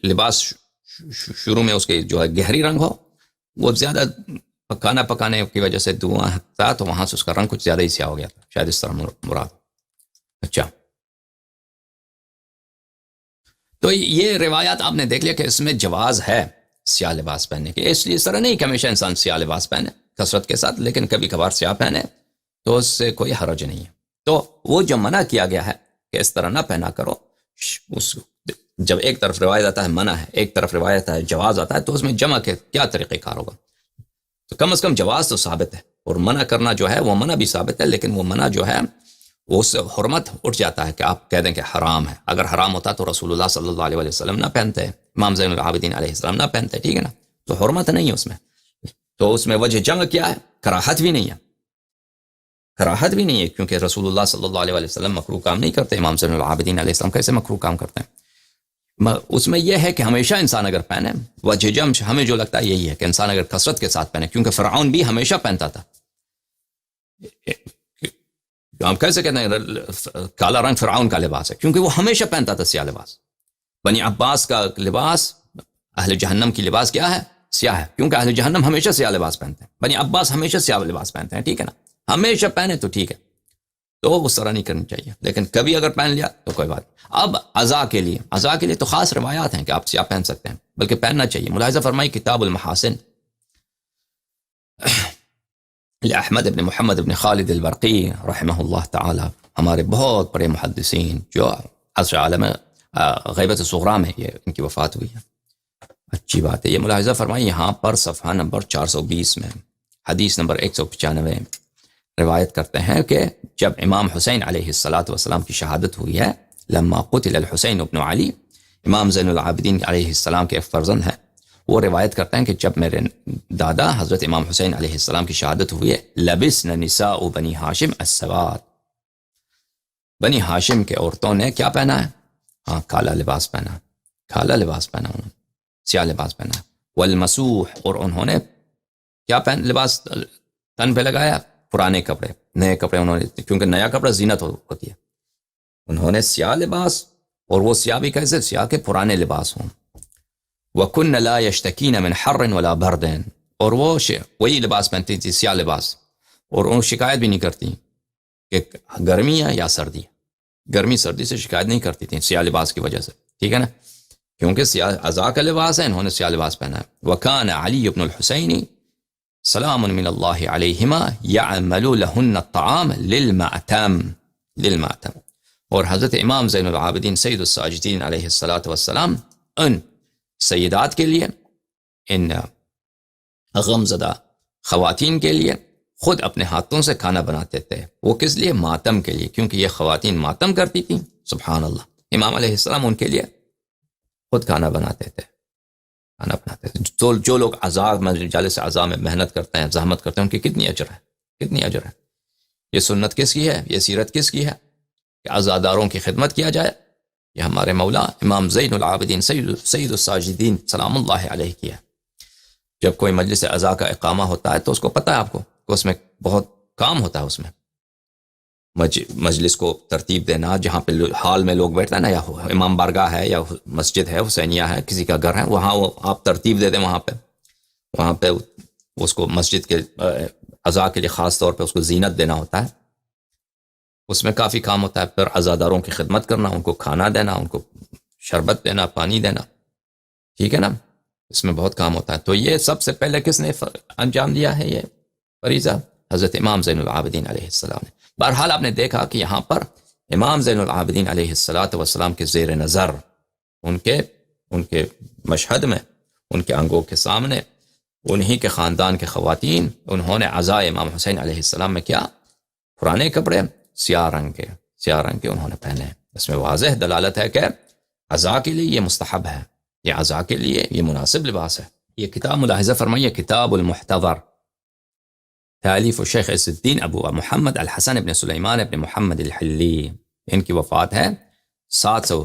Speaker 1: لباس شروع میں اس کے جو ہے گہری رنگ ہو، وہ زیادہ کھانا پکانے کی وجہ سے دھواں تھا تو وہاں سے اس کا رنگ کچھ زیادہ ہی سیاہ ہو گیا تھا، شاید اس طرح مراد. اچھا، تو یہ روایات آپ نے دیکھ لیا کہ اس میں جواز ہے سیاہ لباس پہننے کے، اس لیے اس طرح نہیں کہ ہمیشہ انسان سیاہ لباس پہنے کثرت کے ساتھ، لیکن کبھی کبھار سیاہ پہنے تو اس سے کوئی حرج نہیں ہے. تو وہ جو منع کیا گیا ہے کہ اس طرح نہ پہنا کرو، جب ایک طرف روایت آتا ہے منع ہے، ایک طرف روایت ہے جواز آتا ہے، تو اس میں جمع کے کیا طریقہ کار ہوگا؟ تو کم از کم جواز تو ثابت ہے، اور منع کرنا جو ہے وہ منع بھی ثابت ہے، لیکن وہ منع جو ہے اس سے حرمت اٹھ جاتا ہے کہ آپ کہہ دیں کہ حرام ہے. اگر حرام ہوتا تو رسول اللہ صلی اللہ علیہ وسلم نہ پہنتے، امام زین العابدین علیہ السلام نہ پہنتے، ٹھیک ہے نا. تو حرمت نہیں ہے اس میں. تو اس میں وجہ جمع کیا ہے؟ کراہت بھی نہیں ہے، کراہت بھی نہیں ہے، کیونکہ رسول اللہ صلی اللہ علیہ وسلم مکروہ کام نہیں کرتے. امام زین العابدین علیہ السلام کیسے مکروہ کام کرتے ہیں؟ اس میں یہ ہے کہ ہمیشہ انسان اگر پہنے، وجہ جمع ہمیں جو لگتا ہے یہی ہے کہ انسان اگر کثرت کے ساتھ پہنے، کیونکہ فرعون بھی ہمیشہ پہنتا تھا. ہم کیسے کہتے ہیں کالا رنگ فرعون کا لباس ہے؟ کیونکہ وہ ہمیشہ پہنتا تھا سیاہ لباس. بنی عباس کا لباس، اہل جہنم کی لباس کیا ہے؟ سیاہ ہے، کیونکہ اہل جہنم ہمیشہ سیاہ لباس پہنتے ہیں. بنی عباس ہمیشہ سیاہ لباس پہنتے ہیں، ٹھیک ہے نا. ہمیشہ پہنے تو ٹھیک ہے، تو اس طرح نہیں کرنی چاہیے، لیکن کبھی اگر پہن لیا تو کوئی بات. اب عزا کے لیے تو خاص روایات ہیں کہ آپ سیاہ پہن سکتے ہیں، بلکہ پہننا چاہیے. ملاحظہ فرمائی کتاب المحاسن احمد ابن محمد ابن خالد البرقی رحمہ اللہ تعالی، ہمارے بہت بڑے محدثین جو عصر غیبت صغریٰ میں یہ ان کی وفات ہوئی ہے۔ اچھی بات ہے، یہ ملاحظہ فرمائیں یہاں پر صفحہ نمبر 420 میں حدیث نمبر 195 روایت کرتے ہیں کہ جب امام حسین علیہ السلام کی شہادت ہوئی ہے، لما قتل الحسین ابن علی، امام زین العابدین علیہ السلام کے ایک فرزند ہیں، وہ روایت کرتے ہیں کہ جب میرے دادا حضرت امام حسین علیہ السلام کی شہادت ہوئی ہے، لبسن نساء بنی ہاشم السواد، بنی ہاشم کے عورتوں نے کیا پہنا ہے؟ ہاں، کالا لباس پہنا، کالا لباس پہنا، انہوں نے سیاہ لباس پہنا، والمسوح، اور انہوں نے کیا لباس تن پہ لگایا؟ پرانے کپڑے، نئے کپڑے انہوں نے، کیونکہ نیا کپڑا زینت ہوتی ہے، انہوں نے سیاہ لباس، اور وہ سیاہ بھی کیسے؟ سیاہ کے پرانے لباس ہوں۔ وَكُنَّ لَا يَشْتَكِينَ مِنْ حَرٍ وَلَا بَرْدٍ، اور وہ وہی لباس پہنتی تھی، سیاہ لباس، اور ان شکایت بھی نہیں کرتی کہ گرمی ہے یا سردی، گرمی سردی سے شکایت نہیں کرتی تھی سیاہ لباس کی وجہ سے، ٹھیک ہے نا، کیونکہ سیاہ عزا کا لباس ہے، انہوں نے سیاہ لباس پہنا ہے۔ وَكَانَ عَلِيُّ بْنُ الْحُسَيْنِ سلام من اللہ علیہما یعمل لہن الطعام للمعتم، اور حضرت امام زین العابدین سید الساجدین علیہ السلام ان سیدات کے لیے، ان غمزدہ خواتین کے لیے خود اپنے ہاتھوں سے کھانا بناتے تھے۔ وہ کس لیے؟ ماتم کے لیے، کیونکہ یہ خواتین ماتم کرتی تھیں، سبحان اللہ، امام علیہ السلام ان کے لیے خود کھانا بناتے تھے، کھانا بناتے تھے۔ تو جو لوگ عزا مجالس عزا میں محنت کرتے ہیں، زحمت کرتے ہیں، ان کی کتنی اجر ہے، کتنی اجر ہے۔ یہ سنت کس کی ہے؟ یہ سیرت کس کی ہے کہ عزاداروں کی خدمت کیا جائے؟ یہ ہمارے مولا امام زین العابدین سید الساجدین سلام اللہ علیہ کی ہے۔ جب کوئی مجلس عزا کا اقامہ ہوتا ہے تو اس کو پتہ ہے، آپ کو کہ اس میں بہت کام ہوتا ہے، اس میں مجلس کو ترتیب دینا، جہاں پہ حال میں لوگ بیٹھتے ہیں نا، یا امام بارگاہ ہے یا مسجد ہے، حسینیہ ہے، کسی کا گھر ہے، وہاں وہ آپ ترتیب دے دیں، وہاں پہ اس کو مسجد کے عزا کے لیے خاص طور پہ اس کو زینت دینا ہوتا ہے، اس میں کافی کام ہوتا ہے۔ پھر عزاداروں کی خدمت کرنا، ان کو کھانا دینا، ان کو شربت دینا، پانی دینا، ٹھیک ہے نا، اس میں بہت کام ہوتا ہے۔ تو یہ سب سے پہلے کس نے انجام دیا ہے یہ فریضہ؟ حضرت امام زین العابدین علیہ السلام نے۔ بہرحال آپ نے دیکھا کہ یہاں پر امام زین العابدین علیہ السلام کے زیر نظر، ان کے مشہد میں، ان کے آنگوں کے سامنے، انہی کے خاندان کے خواتین، انہوں نے عزا امام حسین علیہ السلام میں کیا؟ پرانے کپڑے سیاہ رنگ کے انہوں نے پہنے۔ اس میں واضح دلالت ہے کہ عزا کے لیے یہ مستحب ہے، یہ عزا کے لیے یہ مناسب لباس ہے۔ یہ کتاب ملاحظہ فرمائیے، کتاب المحتضر، تالیف شیخ عز الدین ابو محمد الحسن ابن سلیمان ابن محمد الحلی، ان کی وفات ہے 700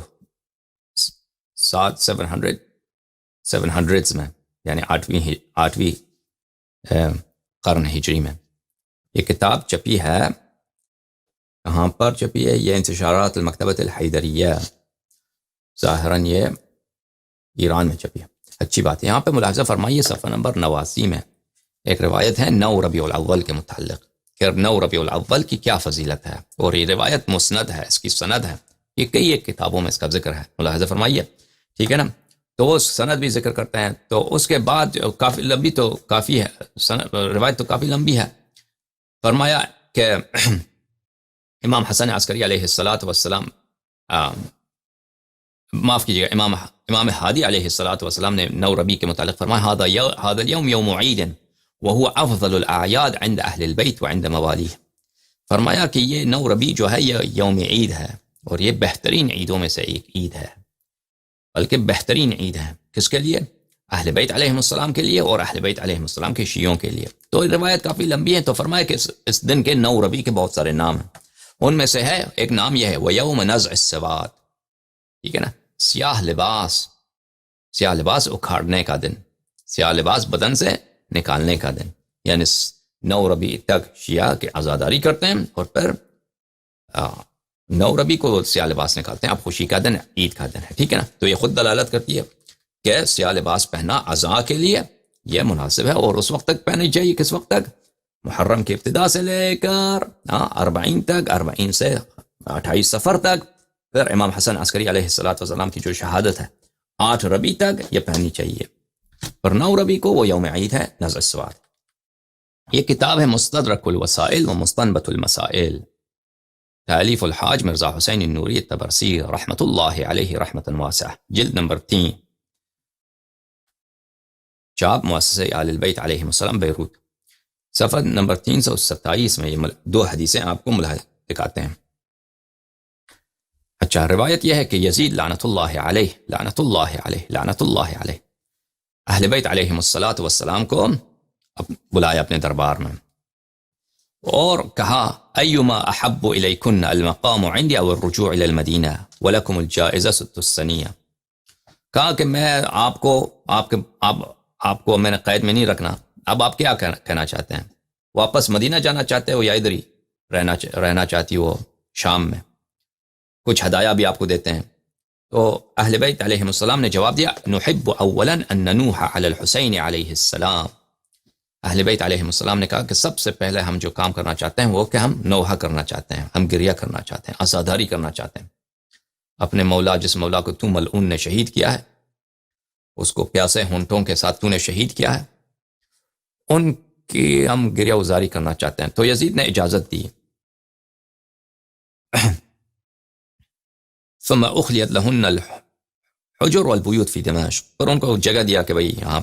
Speaker 1: میں، یعنی آٹھویں قرن ہجری میں۔ یہ کتاب چپی ہے، کہاں پر چپی ہے؟ یہ انتشارات المکتبۃ الحیدریہ، ظاہراً یہ ایران میں چپی ہے۔ اچھی بات ہے۔ یہاں پہ ملاحظہ فرمائیے صفحہ نمبر 89 میں ایک روایت ہے 9 ربیع الاول کے متعلق، کہ 9 ربیع الاول کی کیا فضیلت ہے، اور یہ روایت مسند ہے، اس کی سند ہے، یہ کئی ایک کتابوں میں اس کا ذکر ہے، ملاحظہ فرمائیے، ٹھیک ہے نا۔ تو وہ سند بھی ذکر کرتے ہیں، تو اس کے بعد کافی لمبی تو کافی ہے، روایت تو کافی لمبی ہے۔ فرمایا کہ امام حسن عسکری علیہ السلام، معاف کیجیے گا، امام ہادی علیہ السلام نے 9 ربیع کے متعلق فرمایا هذا اليوم يوم عید وهو افضل الاعیاد عند اہل البیت وعند موالیہ۔ فرمایا کہ یہ 9 ربیع جو ہے یہ یوم عید ہے، اور یہ بہترین عیدوں میں سے ایک عید ہے، بلکہ بہترین عید ہے کس کے لیے؟ اہل بیت علیہ السلام کے لیے، اور اہل بیت علیہ السلام کے شیعوں کے لیے۔ تو روایت کافی لمبی ہے، تو فرمایا کہ اس دن کے 9 ربیع کے بہت سارے نام ہیں، ان میں سے ہے ایک نام یہ ہے وَيَوْمَ نَزْعِ السَّوَادِ، ٹھیک ہے نا، سیاہ لباس اکھاڑنے کا دن، سیاہ لباس بدن سے نکالنے کا دن، یعنی 9 ربیع تک شیعہ کے عزاداری کرتے ہیں، اور پھر 9 ربیع کو سیاہ لباس نکالتے ہیں۔ اب خوشی کا دن ہے، عید کا دن ہے، ٹھیک ہے نا۔ تو یہ خود دلالت کرتی ہے کہ سیاہ لباس پہننا عزا کے لیے یہ مناسب ہے، اور اس وقت تک پہننی چاہیے، کس وقت تک؟ محرم کی ابتدا سے لے کر 40 تک، 40 سے 28 صفر تک، پھر امام حسن عسکری علیہ السلام کی جو شہادت ہے 8 ربیع تک یہ پہننی چاہیے، پر 9 ربیع کو وہ یوم عید ہے، نزع السواد۔ یہ کتاب ہے مستدرک الوسائل و مستنبط المسائل، تالیف الحاج مرزا حسین النوری الطبرسی رحمۃ اللہ علیہ رحمۃ واسعہ، جلد نمبر 3، چاپ مؤسسہ آل البیت علیہ السلام بیروت، صفحہ نمبر 327 میں یہ 2 حدیثیں آپ کو دکھاتے ہیں۔ اچھا، روایت یہ ہے کہ یزید لعنت اللہ علیہ لعنت اللہ علیہ لعنت اللہ علیہ اہل بیت علیہم الصلاۃ والسلام کو بلایا اپنے دربار میں اور کہا ایما احب الیکن المقام عندی او الرجوع الی المدینہ ولکم الجائزہ ست السنیہ، کہا کہ میں آپ کو میں نے قید میں نہیں رکھنا، اب آپ کیا کہنا چاہتے ہیں؟ واپس مدینہ جانا چاہتے ہو یا ادھر ہی رہنا چاہتی ہو شام میں؟ کچھ ہدایہ بھی آپ کو دیتے ہیں۔ تو اہل بیت علیہ السلام نے جواب دیا نحب اولا ان ننوح علی الحسین علیہ السلام، اہل بیت علیہ السلام نے کہا کہ سب سے پہلے ہم جو کام کرنا چاہتے ہیں وہ کہ ہم نوحہ کرنا چاہتے ہیں، ہم گریہ کرنا چاہتے ہیں، عزاداری کرنا چاہتے ہیں اپنے مولا، جس مولا کو تو ملعون نے شہید کیا ہے، اس کو پیاسے ہونٹوں کے ساتھ تو نے شہید کیا ہے، ان کی ہم گریہ گزاری کرنا چاہتے ہیں۔ تو یزید نے اجازت دی۔ ثم اخلیت لہن الحجر والبیوت فی دمشق، پر ان کو جگہ دیا کہ بھئی یہاں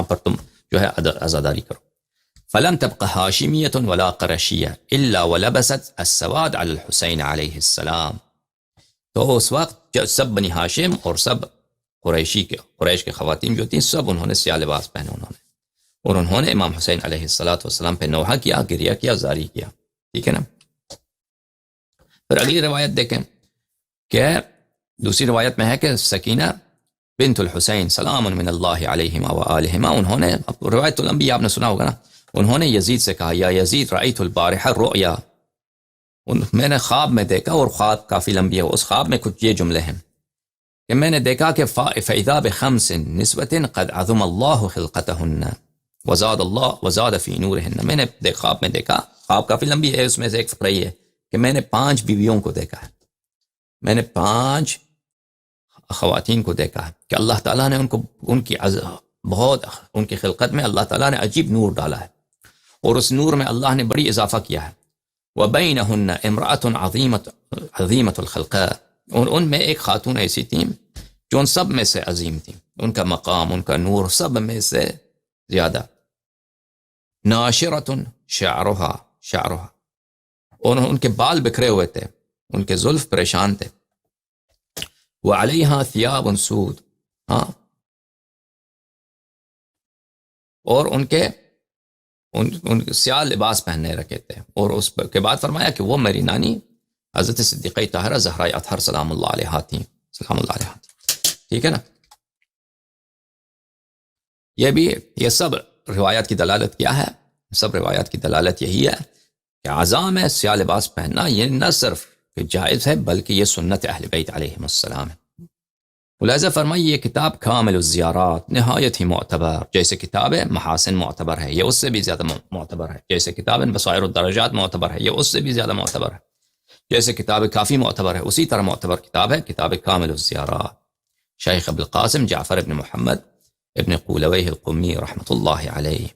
Speaker 1: پر تم جو ہے عزاداری کرو۔ فلم تبق ہاشمیۃ ولا قرشیہ الا ولبست السواد علی الحسین علیہ السلام، تو اس وقت جب سب بنی ہاشم اور سب قریش کے خواتین جو تھیں سب انہوں نے سیاہ لباس پہنے اور انہوں نے امام حسین علیہ السلام پہ نوحہ کیا، گریہ کیا، زاری کیا، ٹھیک ہے نا۔ پھر اگلی روایت دیکھیں کہ دوسری روایت میں ہے کہ سکینہ بنت الحسین سلام من اللہ علیہما وآلہما، انہوں نے، روایت الانبیاء آپ نے سنا ہوگا نا، انہوں نے یزید سے کہا یا یزید رأیت البارحہ رؤیا، میں نے خواب میں دیکھا، اور خواب کافی لمبی ہے، اس خواب میں کچھ یہ جملے ہیں کہ میں نے دیکھا کہ فَإِذَا بِخَمْسٍ نِسْوَةٍ قَدْ عَظُمَ اللَّهُ خِلْقَتَهُنَّ وَزَادَ فِي نُورِهِنَّ، میں نے خواب میں دیکھا، خواب کافی لمبی ہے، اس میں سے ایک فقرہ یہ ہے کہ میں نے 5 بیویوں کو دیکھا ہے، میں نے 5 خواتین کو دیکھا ہے کہ اللہ تعالیٰ نے ان کی خلقت میں اللہ تعالیٰ نے عجیب نور ڈالا ہے، اور اس نور میں اللہ نے بڑی اضافہ کیا ہے۔ وَبَيْنَهُنَّ امْرَأَةٌ عَظِيمَةُ الْخَلْقَةِ، اور ان میں ایک خاتون ایسی تھی جو ان سب میں سے عظیم تھی، ان کا مقام، ان کا نور سب میں سے زیادہ۔ ناشرۃ شعرها، اور ان کے بال بکھرے ہوئے تھے، ان کے زلف پریشان تھے۔ وعلیہا ثیاب سود، ہاں، اور ان کے سیاہ لباس پہننے رکھے تھے، اور اس کے بعد فرمایا کہ وہ میری نانی حضرت صدیقہ طاہرہ زہرا اطہر سلام اللہ علیہا تھیں، سلام اللہ علیہا، ٹھیک ہے نا۔ یہ سب روایات کی دلالت کیا ہے؟ سب روایات کی دلالت یہی ہے کہ عزام ہے سیاہ لباس پہننا، یہ نہ صرف کہ جائز ہے بلکہ یہ سنت اہل بیت علیہم السلام ہے۔ ملاحظہ فرمائی یہ کتاب کامل الزیارات نہایت ہی معتبر، جیسے کتاب محاسن معتبر ہے، یہ اس سے بھی زیادہ معتبر ہے، جیسے کتاب بصائر الدرجات معتبر ہے، یہ اس سے بھی زیادہ معتبر ہے، جیسے کتاب کافی معتبر ہے، اسی طرح معتبر کتاب ہے کتاب کامل الزیارات، شیخ ابو القاسم جعفر ابن محمد ابن قولویہ القمی رحمۃ اللہ علیہ،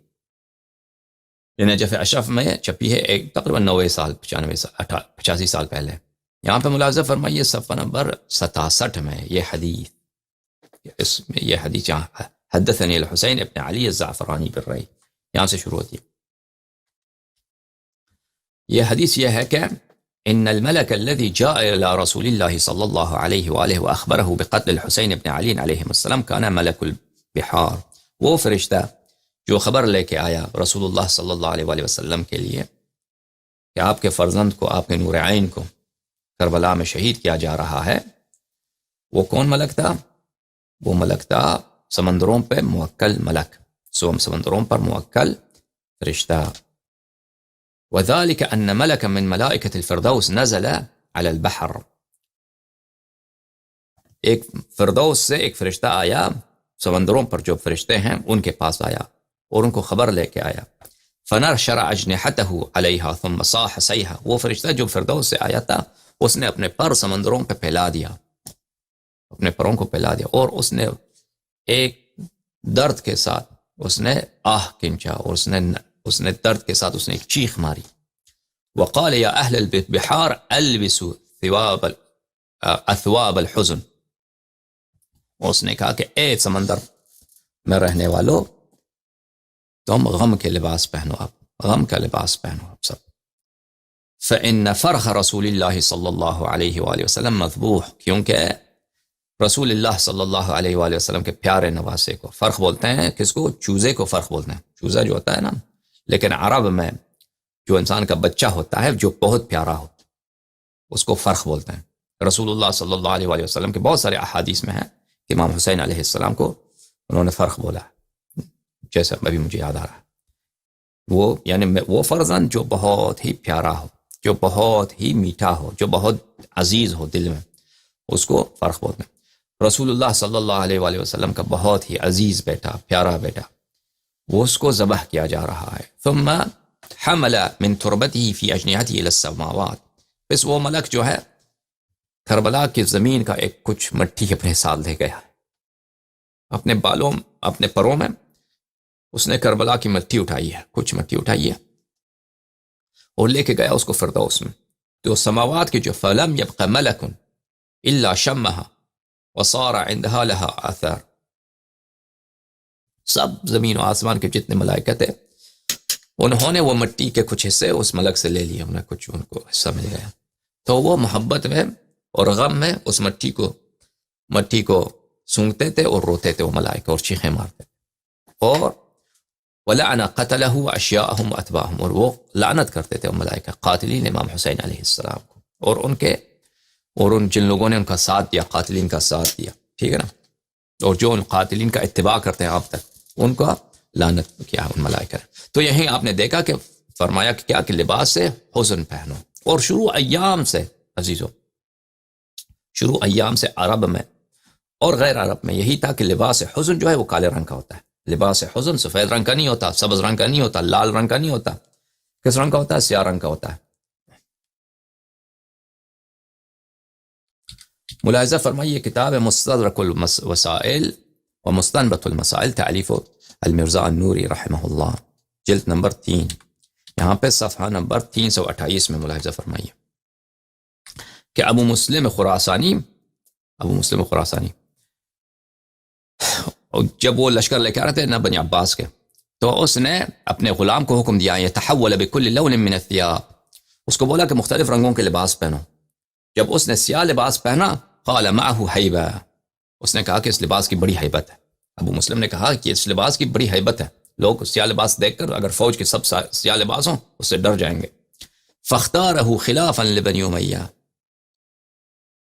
Speaker 1: نجف اشرف میں چھپی ہے، ایک تقریباً 85 سال پہلے۔ یہاں پہ ملاحظہ فرمائیے صفحہ نمبر 67 میں یہ حدیث حدثنی الحسین ابن علی الزعفرانی بالرئی، یہاں سے شروع ہوتی ہے۔ یہ حدیث یہ ہے کہ ان الملك الذي جاء الى رسول الله صلی اللہ علیہ وآلہ واخبره بقتل الحسین ابن علی علیہ السلام كان ملك البحار، وہ فرشتہ جو خبر لے کے آیا رسول اللہ صلی اللہ علیہ وآلہ وسلم کے لیے کہ آپ کے فرزند کو، آپ کے نور عین کو کربلا میں شہید کیا جا رہا ہے، وہ کون ملک تھا؟ وہ ملک تھا سمندروں پہ موکل ملک، سمندروں پر موکل فرشتہ۔ وذلك ان ملكا من ملائكة الفردوس نزل على البحر، ایک فردوس سے ایک فرشتہ آیا، سمندروں پر جو فرشتے ہیں ان کے پاس آیا اور ان کو خبر لے کے آیا۔ فنشر اجنحته عليها ثم صاح صيحا، وہ فرشتہ جو فردوس سے آیا تھا اس نے اپنے پر سمندروں پہ پھیلا دیا، اپنے پروں کو پھیلا دیا، اور اس نے ایک درد کے ساتھ اس نے آہ کنچا، اور اس نے درد کے ساتھ اس نے ایک چیخ ماری، وقال یا اہل البحار البسوا اثواب الحزن. اس نے کہا کہ اے سمندر میں رہنے والو، تم غم کے لباس پہنو، اب غم کا لباس پہنو اب سب. فإن فرخ رسول اللہ صلی اللہ علیہ وآلہ وسلم مذبوح، کیونکہ رسول اللہ صلی اللہ علیہ وآلہ وسلم کے پیارے نواسے کو، فرخ بولتے ہیں کس کو؟ چوزے کو فرخ بولتے ہیں، چوزہ جو ہوتا ہے نا، لیکن عرب میں جو انسان کا بچہ ہوتا ہے جو بہت پیارا ہو اس کو فرخ بولتے ہیں. رسول اللہ صلی اللہ علیہ وآلہ وسلم کے بہت سارے احادیث میں ہیں کہ امام حسین علیہ السلام کو انہوں نے فرخ بولا ہے، جیسا ابھی مجھے یاد آ رہا ہے. وہ یعنی وہ فرزند جو بہت ہی پیارا ہو، جو بہت ہی میٹھا ہو، جو بہت عزیز ہو دل میں، اس کو فرخ بولتے ہیں. رسول اللہ صلی اللہ علیہ وآلہ وسلم کا بہت ہی عزیز بیٹا، پیارا بیٹا، وہ اس کو ذبح کیا جا رہا ہے. ثم حمل من تربته في اجنحته الى السماوات، پس وہ ملک جو ہے کربلا کی زمین کا ایک کچھ مٹی اپنے ساتھ لے گیا، اپنے بالوں، اپنے پروں میں اس نے کربلا کی مٹی اٹھائی ہے، کچھ مٹی اٹھائی ہے اور لے کے گیا اس کو فردوس میں. تو سماوات کے جو فلم يبق ملک الا شمها وصار عندها لها آثار، سب زمین و آسمان کے جتنے ملائکہ تھے انہوں نے وہ مٹی کے کچھ حصے اس ملک سے لے لیے، انہیں کچھ ان کو حصہ مل گیا. تو وہ محبت میں اور غم میں اس مٹی کو سونگتے تھے اور روتے تھے وہ ملائکہ اور چیخیں مارتے. اور وَلَعْنَ قَتَلَهُ وَأَشْيَاءَهُمْ وَأَتْبَاعَهُمْ، اور وہ لعنت کرتے تھے وہ ملائکہ قاتلین امام حسین علیہ السلام کو اور ان جن لوگوں نے ان کا ساتھ دیا، قاتلین کا ساتھ دیا، ٹھیک ہے نا، اور جو ان قاتلین کا اتباع کرتے ہیں اب تک، ان کا لعنت کیا ان ملائکہ نے. تو یہیں آپ نے دیکھا کہ فرمایا کہ کیا کہ لباس سے حزن پہنو. اور شروع ایام سے عزیزو، شروع ایام سے عرب میں اور غیر عرب میں یہی تھا کہ لباس حزن جو ہے وہ کالے رنگ کا ہوتا ہے. لباس حزن سفید رنگ کا نہیں ہوتا، سبز رنگ کا نہیں ہوتا، لال رنگ کا نہیں ہوتا. کس رنگ کا ہوتا ہے؟ سیاہ رنگ کا ہوتا ہے. ملاحظہ فرمائیے کتاب مستدرک الوسائل و مستنبط المسائل تعلیف المرزا النوری رحمہ اللہ، جلد نمبر 3، یہاں پہ صفحہ نمبر 328 میں ملاحظہ فرمائیے کہ ابو مسلم خراسانی جب وہ لشکر لے کے آ رہے تھے نہ بنی عباس کے، تو اس نے اپنے غلام کو حکم دیا یتحول بكل لون من الثياب، اس کو بولا کہ مختلف رنگوں کے لباس پہنو. جب اس نے سیاہ لباس پہنا قال معه حیبہ، اس نے کہا کہ اس لباس کی بڑی حیبت ہے. ابو مسلم نے کہا کہ اس لباس کی بڑی حیبت ہے، لوگ سیاہ لباس دیکھ کر اگر فوج کے سب سیاہ لباس ہوں اس سے ڈر جائیں گے. فاختارہ خلافا لبنی امیہ،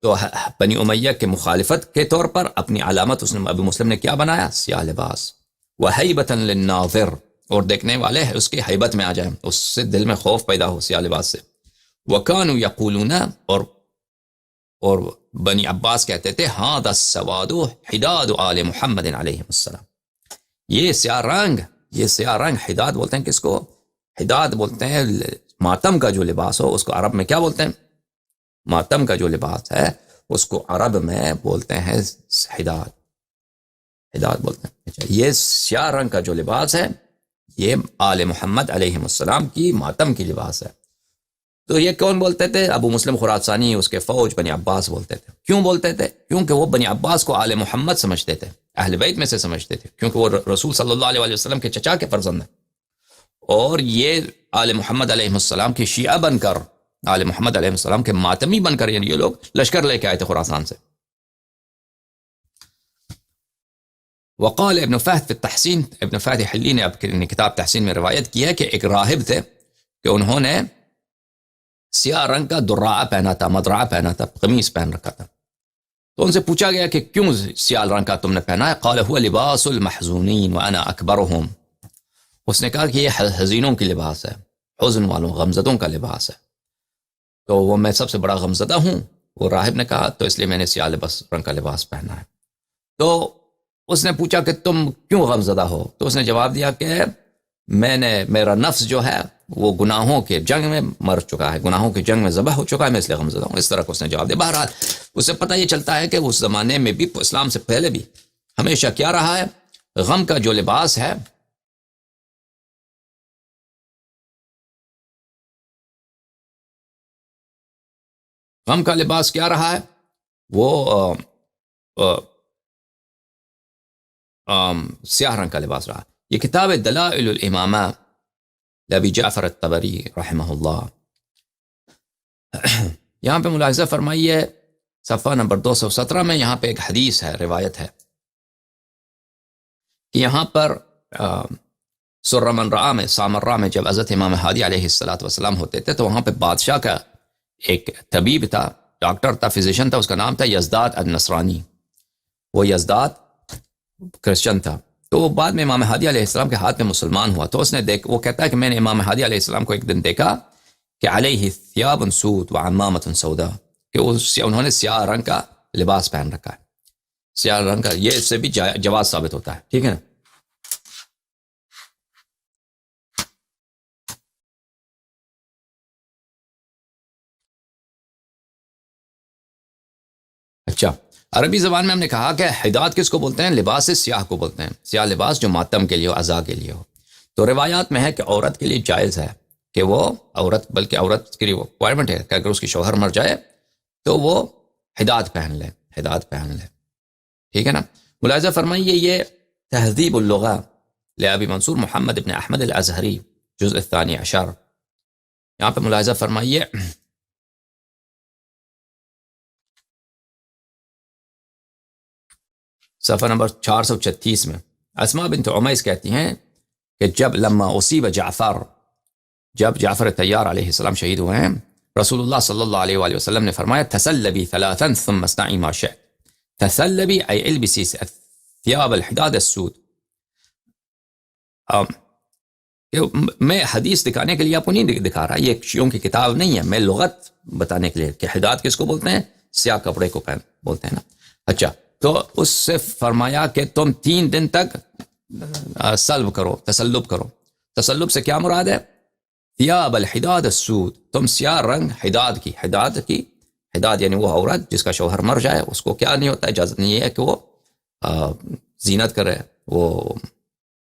Speaker 1: تو بنی امیہ کے مخالفت کے طور پر اپنی علامت اس نے ابو مسلم نے کیا بنایا؟ سیاہ لباس. وحیبتا للناظر، اور دیکھنے والے اس کی حیبت میں آ جائیں، اس سے دل میں خوف پیدا ہو سیاہ لباس سے. وکانوا یقولون، اور بنی عباس کہتے تھے ھذا السواد حداد آل محمد علیہ السلام، یہ سیاہ رنگ حداد بولتے ہیں کس کو؟ حداد بولتے ہیں ماتم کا جو لباس ہو اس کو عرب میں کیا بولتے ہیں؟ ماتم کا جو لباس ہے اس کو عرب میں بولتے ہیں حداد بولتے ہیں. یہ سیاہ رنگ کا جو لباس ہے یہ آل محمد علیہ السلام کی ماتم کی لباس ہے. تو یہ کون بولتے تھے؟ ابو مسلم خراسانی، اس کے فوج بنی عباس بولتے تھے. کیوں بولتے تھے؟ کیونکہ وہ بنی عباس کو آل محمد سمجھتے تھے، اہل بیت میں سے سمجھتے تھے، کیونکہ وہ رسول صلی اللہ علیہ وسلم کے چچا کے فرزند ہیں. اور یہ آل محمد علیہ السلام کی شیعہ بن کر، آل محمد علیہ السلام کے ماتمی بن کر، یعنی یہ لوگ لشکر لے کے آئے تھے خراسان سے. وقال ابن فہد فی التحسین، ابن فہد حلی نے اپنی کتاب تحسین میں روایت کی ہے کہ ایک راہب تھے کہ انہوں نے سیاہ رنگ کا دراعہ پہنا تھا، مدرعہ پہنا تھا، قمیص پہن رکھا تھا. تو ان سے پوچھا گیا کہ کیوں سیاہ رنگ کا تم نے پہنا ہے؟ قال هو لباس المحزونین وانا اکبرهم، اس نے کہا کہ یہ حزینوں کی لباس ہے، حزن والوں، غمزدوں کا لباس ہے، تو وہ میں سب سے بڑا غمزدہ ہوں. وہ راہب نے کہا تو اس لیے میں نے سیاہ رنگ کا لباس پہنا ہے. تو اس نے پوچھا کہ تم کیوں غمزدہ ہو؟ تو اس نے جواب دیا کہ میرا نفس جو ہے وہ گناہوں کے جنگ میں مر چکا ہے، گناہوں کے جنگ میں ذبح ہو چکا ہے، میں اس لیے غمزدہ ہوں. اس طرح کو اس نے جواب دیا. بہرحال اسے پتہ یہ چلتا ہے کہ اس زمانے میں بھی، اسلام سے پہلے بھی ہمیشہ کیا رہا ہے؟ غم کا جو لباس ہے غم کا لباس کیا رہا ہے؟ وہ سیاہ رنگ کا لباس رہا. یہ کتاب دلائل الامامہ لابی جعفر الطبری رحمہ اللہ. یہاں پہ ملاحظہ فرمائیے صفحہ نمبر 217 میں یہاں پہ ایک حدیث ہے، روایت ہے کہ یہاں پر سر من رآ میں سامرہ میں جب حضرت امام ہادی علیہ السلام ہوتے تھے تو وہاں پہ بادشاہ کا ایک طبیب تھا، ڈاکٹر تھا، فزیشین تھا، اس کا نام تھا یزداد النصرانی. وہ یزداد کرسچن تھا. تو وہ بعد میں امام ہادی علیہ السلام کے ہاتھ میں مسلمان ہوا. تو اس نے وہ کہتا ہے کہ میں نے امام ہادی علیہ السلام کو ایک دن دیکھا کہ علیہ ثیاب سود وعمامۃ سودا، کہ انہوں نے سیاہ رنگ کا لباس پہن رکھا ہے. سیاہ رنگ کا، یہ اس سے بھی جواز ثابت ہوتا ہے. ٹھیک ہے نا. اچھا، عربی زبان میں ہم نے کہا کہ حداد کس کو بولتے ہیں؟ لباس سیاہ کو بولتے ہیں. سیاہ لباس جو ماتم کے لیے ہو، عزا کے لیے ہو. تو روایات میں ہے کہ عورت کے لیے جائز ہے کہ وہ عورت، بلکہ عورت کی ریکوائرمنٹ ہے کہ اگر اس کی شوہر مر جائے تو وہ حداد پہن لے، حداد پہن لے. ٹھیک ہے نا. ملاحظہ فرمائیے یہ تہذیب اللغہ لابی منصور محمد ابن احمد الازہری جزء الثانی عشر. یہاں پہ ملاحظہ فرمائیے صفحہ نمبر 436 میں اسماء بنت عمیس کہتی ہیں کہ جب لما اصیب جعفر، جب جعفر طیار علیہ السلام شہید ہوئے ہیں، رسول اللہ صلی اللہ علیہ وآلہ وسلم نے فرمایا تسلبی ثلاثا ثم اصنعی ما شئت. تسلبی ای البسی ثیاب الحداد السود. میں حدیث دکھانے کے لیے آپ کو نہیں دکھا رہا، یہ شیعوں کی کتاب نہیں ہے، میں لغت بتانے کے لیے کہ حداد کس کو بولتے ہیں؟ سیاہ کپڑے کو پہن بولتے ہیں نا. اچھا، تو اس سے فرمایا کہ تم 3 دن تک سلب کرو، تسلب کرو. تسلب سے کیا مراد ہے؟ ثیاب الحداد السود، تم سیاہ رنگ حداد یعنی وہ عورت جس کا شوہر مر جائے اس کو کیا نہیں ہوتا، اجازت نہیں ہے کہ وہ زینت کرے، وہ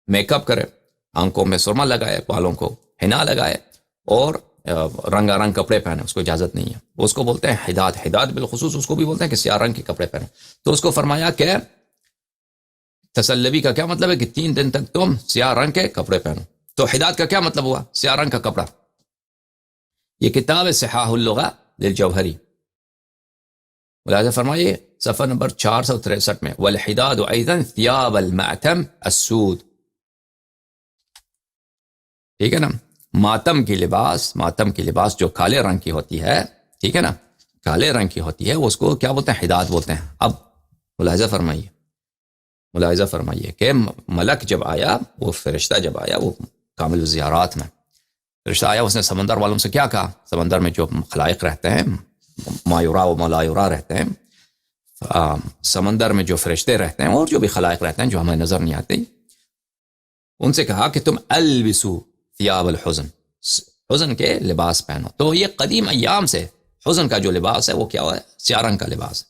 Speaker 1: میک اپ کرے، آنکھوں میں سرما لگائے، بالوں کو حنا لگائے اور رنگا رنگ کپڑے پہنے، اس کو اجازت نہیں ہے. اس کو بولتے ہیں حداد. حداد بالخصوص اس کو بھی بولتے ہیں کہ سیاہ رنگ کے کپڑے پہنے. تو اس کو فرمایا کہ تسلبی کا کیا مطلب ہے کہ 3 دن تک تم سیاہ رنگ کے کپڑے پہنو. تو حداد کا کیا مطلب ہوا؟ سیاہ رنگ کا کپڑا. یہ کتاب صحاح اللغہ للجوہری. ملاحظہ فرمائیے صفحہ نمبر 463 میں والحداد ایضا ثیاب المعتم السود. ٹھیک ہے نا. ماتم کی لباس جو کالے رنگ کی ہوتی ہے، ٹھیک ہے نا، کالے رنگ کی ہوتی ہے، اس کو کیا بولتے ہیں؟ حداد بولتے ہیں. اب ملاحظہ فرمائیے کہ ملک جب آیا، وہ فرشتہ جب آیا، وہ کامل الزیارات میں فرشتہ آیا، اس نے سمندر والوں سے کیا کہا؟ سمندر میں جو خلائق رہتے ہیں، ما یرا و ما لا یرا رہتے ہیں، سمندر میں جو فرشتے رہتے ہیں اور جو بھی خلائق رہتے ہیں جو ہمیں نظر نہیں آتے، ان سے کہا کہ تم البسو ثیاب الحزن، حزن کے لباس پہنو. تو یہ قدیم ایام سے حزن کا جو لباس ہے وہ کیا ہے؟ سیاہ رنگ کا لباس ہے.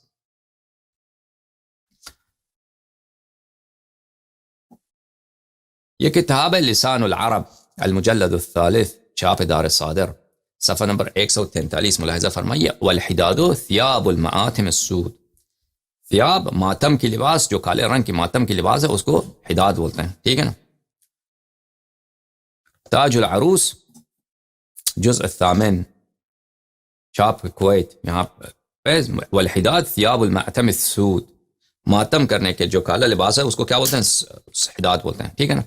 Speaker 1: یہ کتاب ہے لسان العرب المجلد الثالث، چھاپ دار الصادر، صفحہ نمبر 143. ملاحظہ فرمائیے والحداد ثیاب المآتم السود. ثیاب ماتم کی لباس، جو کالے رنگ کی ماتم کی لباس ہے اس کو حداد بولتے ہیں. ٹھیک ہے نا. تاج العروس جزء الثامن، چھاپ کویت، یہاں پہ والحداد ثیاب المعتم السود، ماتم کرنے کے جو کالا لباس ہے اس کو کیا بولتے ہیں؟ حداد بولتے ہیں. ٹھیک ہے نا.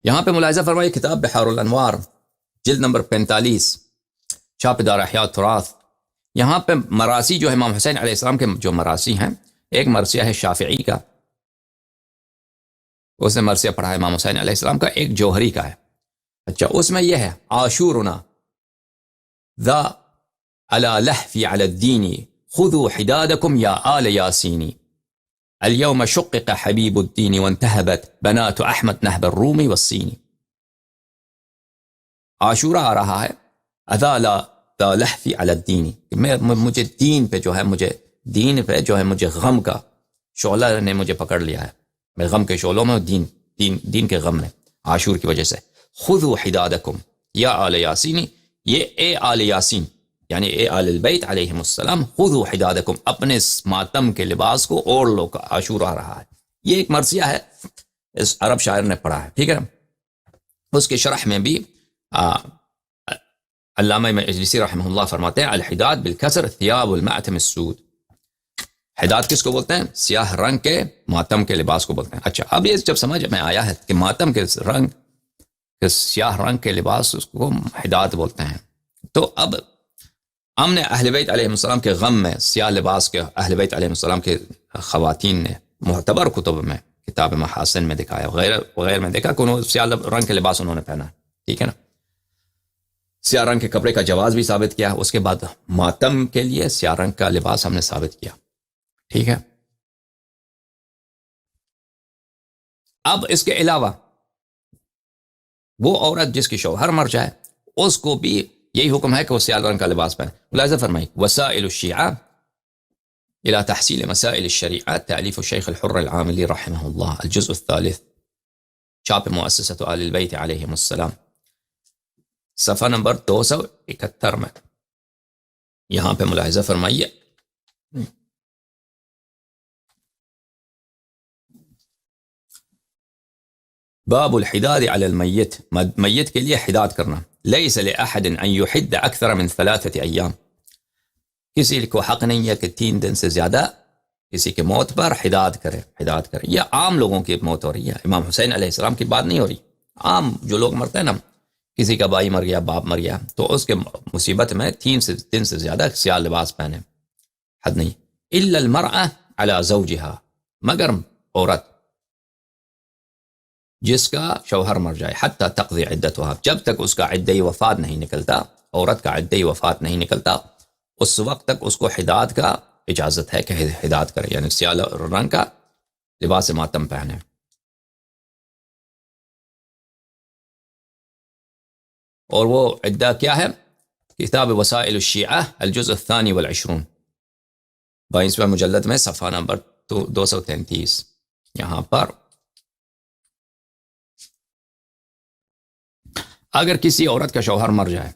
Speaker 1: یہاں پہ ملاحظہ فرمائیے کتاب بحار الانوار جلد نمبر 45، چھاپ دار احیاء التراث. یہاں پہ مراسی جو ہے امام حسین علیہ السلام کے جو مراسی ہیں، ایک مرثیہ ہے شافعی کا، اس نے مرثیہ پڑھا ہے امام حسین علیہ السلام کا، ایک جوہری کا ہے. اچھا، اس میں یہ ہے عاشورنا ذا علی لحفی علی الدین خذوا حدادکم یا آل یاسینی اليوم شقق حبیب الدین وانتہبت بنات احمد نہب الرومی والصینی. عاشورہ آ رہا ہے، اذا ذا لحفی علی الدین، مجھے دین پہ جو ہے، مجھے غم کا شعلہ نے مجھے پکڑ لیا ہے، میں غم کے شعلوں میں دین دین کے غم میں عاشور کی وجہ سے. خذوا حدادکم یا آل یاسین، یہ اے آل یاسین یعنی اے آل البیت علیہم السلام، خذوا حدادکم، اپنے ماتم کے لباس کو اوڑھ لو. عاشور آ رہا ہے، یہ ایک مرثیہ ہے، اس عرب شاعر نے پڑھا ہے، ٹھیک ہے نا. اس کے شرح میں بھی علامہ مجلسی رحمہ اللہ فرماتے ہیں الحداد بالکسر ثیاب المعتم السود. حداد کس کو بولتے ہیں؟ سیاہ رنگ کے ماتم کے لباس کو بولتے ہیں. اچھا، اب یہ جب سمجھ میں آیا ہے کہ ماتم کے رنگ، سیاہ رنگ کے لباس اس کو حداد بولتے ہیں، تو اب ہم نے اہل بیت علیہ السلام کے غم میں سیاہ لباس کے اہل بیت علیہ السلام کے خواتین نے معتبر کتب میں، کتاب محاسن میں دکھایا، وغیرہ میں دیکھا کہ انہوں سیاہ رنگ کے لباس انہوں نے پہنا، ٹھیک ہے نا. سیاہ رنگ کے کپڑے کا جواز بھی ثابت کیا. اس کے بعد ماتم کے لیے سیاہ رنگ کا لباس ہم نے ثابت کیا، ٹھیک ہے. اب اس کے علاوہ وہ عورت جس کی شوہر مر جائے اس کو بھی یہی حکم ہے کہ وہ سیاہ رنگ کا لباس پہنے. ملاحظہ فرمائی وسائل الشیعہ الى تحصیل مسائل الشریعہ، تألیف الشیخ الحر العاملی رحمہ اللہ، الجزء الثالث، چاپ مؤسسۃ آل البیت علیہم السلام، صفحہ نمبر 271 میں. یہاں پہ ملاحظہ فرمائیے باب الحداد علی المیت، میت کے لیے حداد کرنا. لیس لأحد ان یحد اکثر من 3 ایام، کسی کو حق نہیں ہے کہ 3 دن سے زیادہ کسی کے موت پر حداد کرے. یہ عام لوگوں کی موت ہو رہی ہے، امام حسین علیہ السلام کی بات نہیں ہو رہی. عام جو لوگ مرتے ہیں نا، کسی کا بھائی مر گیا، باپ مر گیا، تو اس کے مصیبت میں 3 دن سے زیادہ سیاہ لباس پہنے، حد نہیں. الا المرأة على زوجها، مگر عورت جس کا شوہر مر جائے، حتی تقضی عدتها، جب تک اس کا عدہ وفات نہیں نکلتا، عورت کا عدہ وفات نہیں نکلتا، اس وقت تک اس کو حداد کا اجازت ہے کہ حداد کرے، یعنی سیاہ رنگ کا لباس ماتم پہنے. اور وہ عدہ کیا ہے؟ کتاب وسائل الشیعہ الجزء الثانی والعشرون، 22واں مجلد میں صفحہ نمبر 233. یہاں پر اگر کسی عورت کا شوہر مر جائے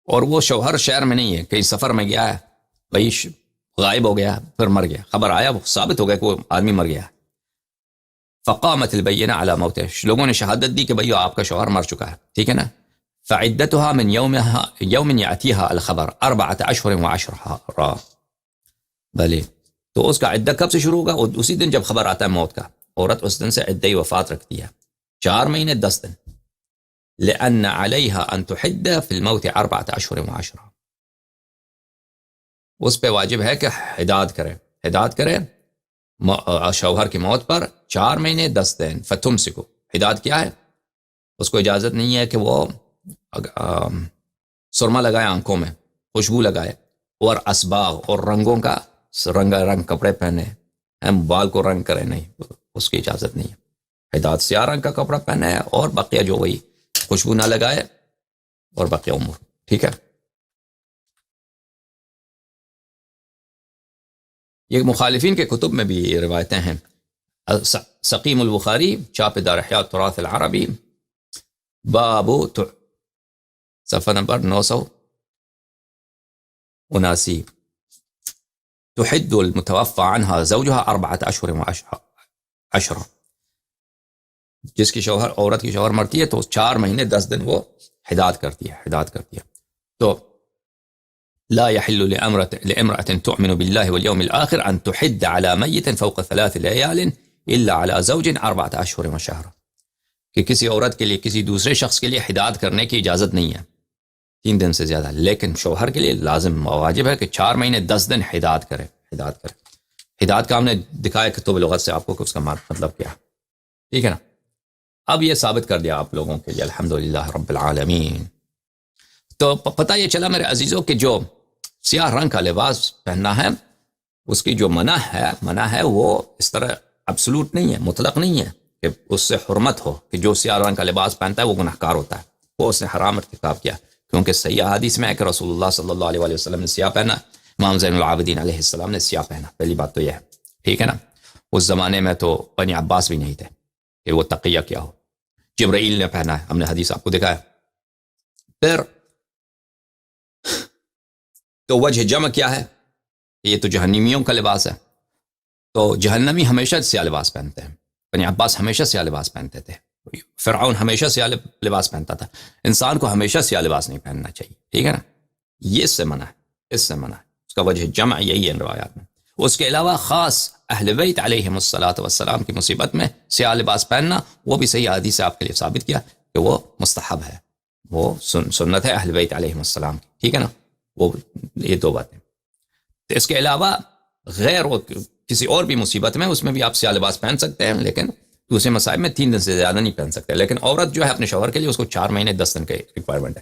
Speaker 1: اور وہ شوہر شہر میں نہیں ہے، کہیں سفر میں گیا ہے، بھائی غائب ہو گیا، پھر مر گیا، خبر آیا، وہ ثابت ہو گیا کہ وہ آدمی مر گیا، فقامت البینہ علی موتہ، لوگوں نے شہادت دی کہ بھئی آپ کا شوہر مر چکا ہے، ٹھیک ہے نا. فعدتها من يوم يأتيها الخبر 4 أشهر و10، بھلے تو اس کا عدہ کب سے شروع ہوگا؟ اسی دن جب خبر آتا ہے موت کا. عورت اس دن سے عدہ وفات رکھتی ہے 4 مہینے 10 دن. لأن عليها أن تحد في الموت 4 أشهر و10، اس پہ واجب ہے کہ حداد کرے شوہر کی موت پر 4 مہینے 10 دن. فتمسکو، حداد کیا ہے؟ اس کو اجازت نہیں ہے کہ وہ سرما لگائے آنکھوں میں، خوشبو لگائے، اور اسباغ اور رنگوں کا رنگ کپڑے پہنے، بال کو رنگ کرے، نہیں، اس کی اجازت نہیں ہے. حداد سیاہ رنگ کا کپڑا پہنے ہے اور بقیہ جو وہی خوشبو نہ لگائے اور بقیہ عمر، ٹھیک ہے. یہ مخالفین کے کتب میں بھی یہ روایتیں ہیں. سقیم البخاری، چاپ دار احیاء التراث العربی، باب صفحہ نمبر 979، تحد المتوفى عنها زوجها 4 أشهر و10، جس کی عورت کی شوہر مرتی ہے تو 4 مہینے 10 دن وہ حداد کرتی ہے. تو لا يحل لامرأة تؤمن بالله واليوم الآخر أن تحد على ميت فوق 3 ليال إلا على زوج 4 أشهر وشهر، کہ کسی عورت کے لیے کسی دوسرے شخص کے لیے حداد کرنے کی اجازت نہیں ہے 3 دن سے زیادہ، لیکن شوہر کے لیے لازم واجب ہے کہ 4 مہینے 10 دن حداد کرے. حداد کا ہم نے دکھایا کتب لغت سے آپ کو کہ اس کا مطلب کیا، ٹھیک ہے نا. اب یہ ثابت کر دیا آپ لوگوں کے لیے، الحمدللہ رب العالمین. تو پتہ یہ چلا میرے عزیزوں کہ جو سیاہ رنگ کا لباس پہننا ہے اس کی جو منع ہے وہ اس طرح ابسولوٹ نہیں ہے، مطلق نہیں ہے کہ اس سے حرمت ہو کہ جو سیاہ رنگ کا لباس پہنتا ہے وہ گناہگار ہوتا ہے، وہ اس نے حرام ارتکاب کیا. کیونکہ صحیح حدیث میں ہے کہ رسول اللہ صلی اللہ علیہ وسلم نے سیاہ پہنا، امام زین العابدین علیہ السلام نے سیاہ پہنا. پہلی بات تو یہ ہے، ٹھیک ہے نا. اس زمانے میں تو بنی عباس بھی نہیں تھے، کہ وہ تقیہ کیا ہو. جبرائیل نے پہنا ہے، ہم نے حدیث آپ کو دکھایا. پھر تو وجہ جمع کیا ہے؟ یہ تو جہنمیوں کا لباس ہے. تو جہنمی ہمیشہ سیاہ لباس پہنتے ہیں. بنی عباس ہمیشہ سیاہ لباس پہنتے تھے. فرعون ہمیشہ سیاہ لباس پہنتا تھا. انسان کو ہمیشہ سیاہ لباس نہیں پہننا چاہیے، ٹھیک ہے نا. یہ اس سے منع ہے، اس سے منع ہے. اس کا وجہ جمع یہی ہے ان روایات میں. اس کے علاوہ خاص اہل بیت علیہم الصلاۃ والسلام کی مصیبت میں سیاہ لباس پہننا، وہ بھی صحیح حدیث سے آپ کے لیے ثابت کیا کہ وہ مستحب ہے، وہ سنت ہے اہل بیت علیہم السلام کی، ٹھیک ہے نا. وہ یہ دو باتیں. تو اس کے علاوہ غیر وہ کسی اور بھی مصیبت میں، اس میں بھی آپ سیاہ لباس پہن سکتے ہیں، لیکن دوسرے مصائب میں 3 دن سے زیادہ نہیں پہن سکتے. لیکن عورت جو ہے اپنے شوہر کے لیے اس کو 4 مہینے 10 دن کے ریکوائرمنٹ ہے.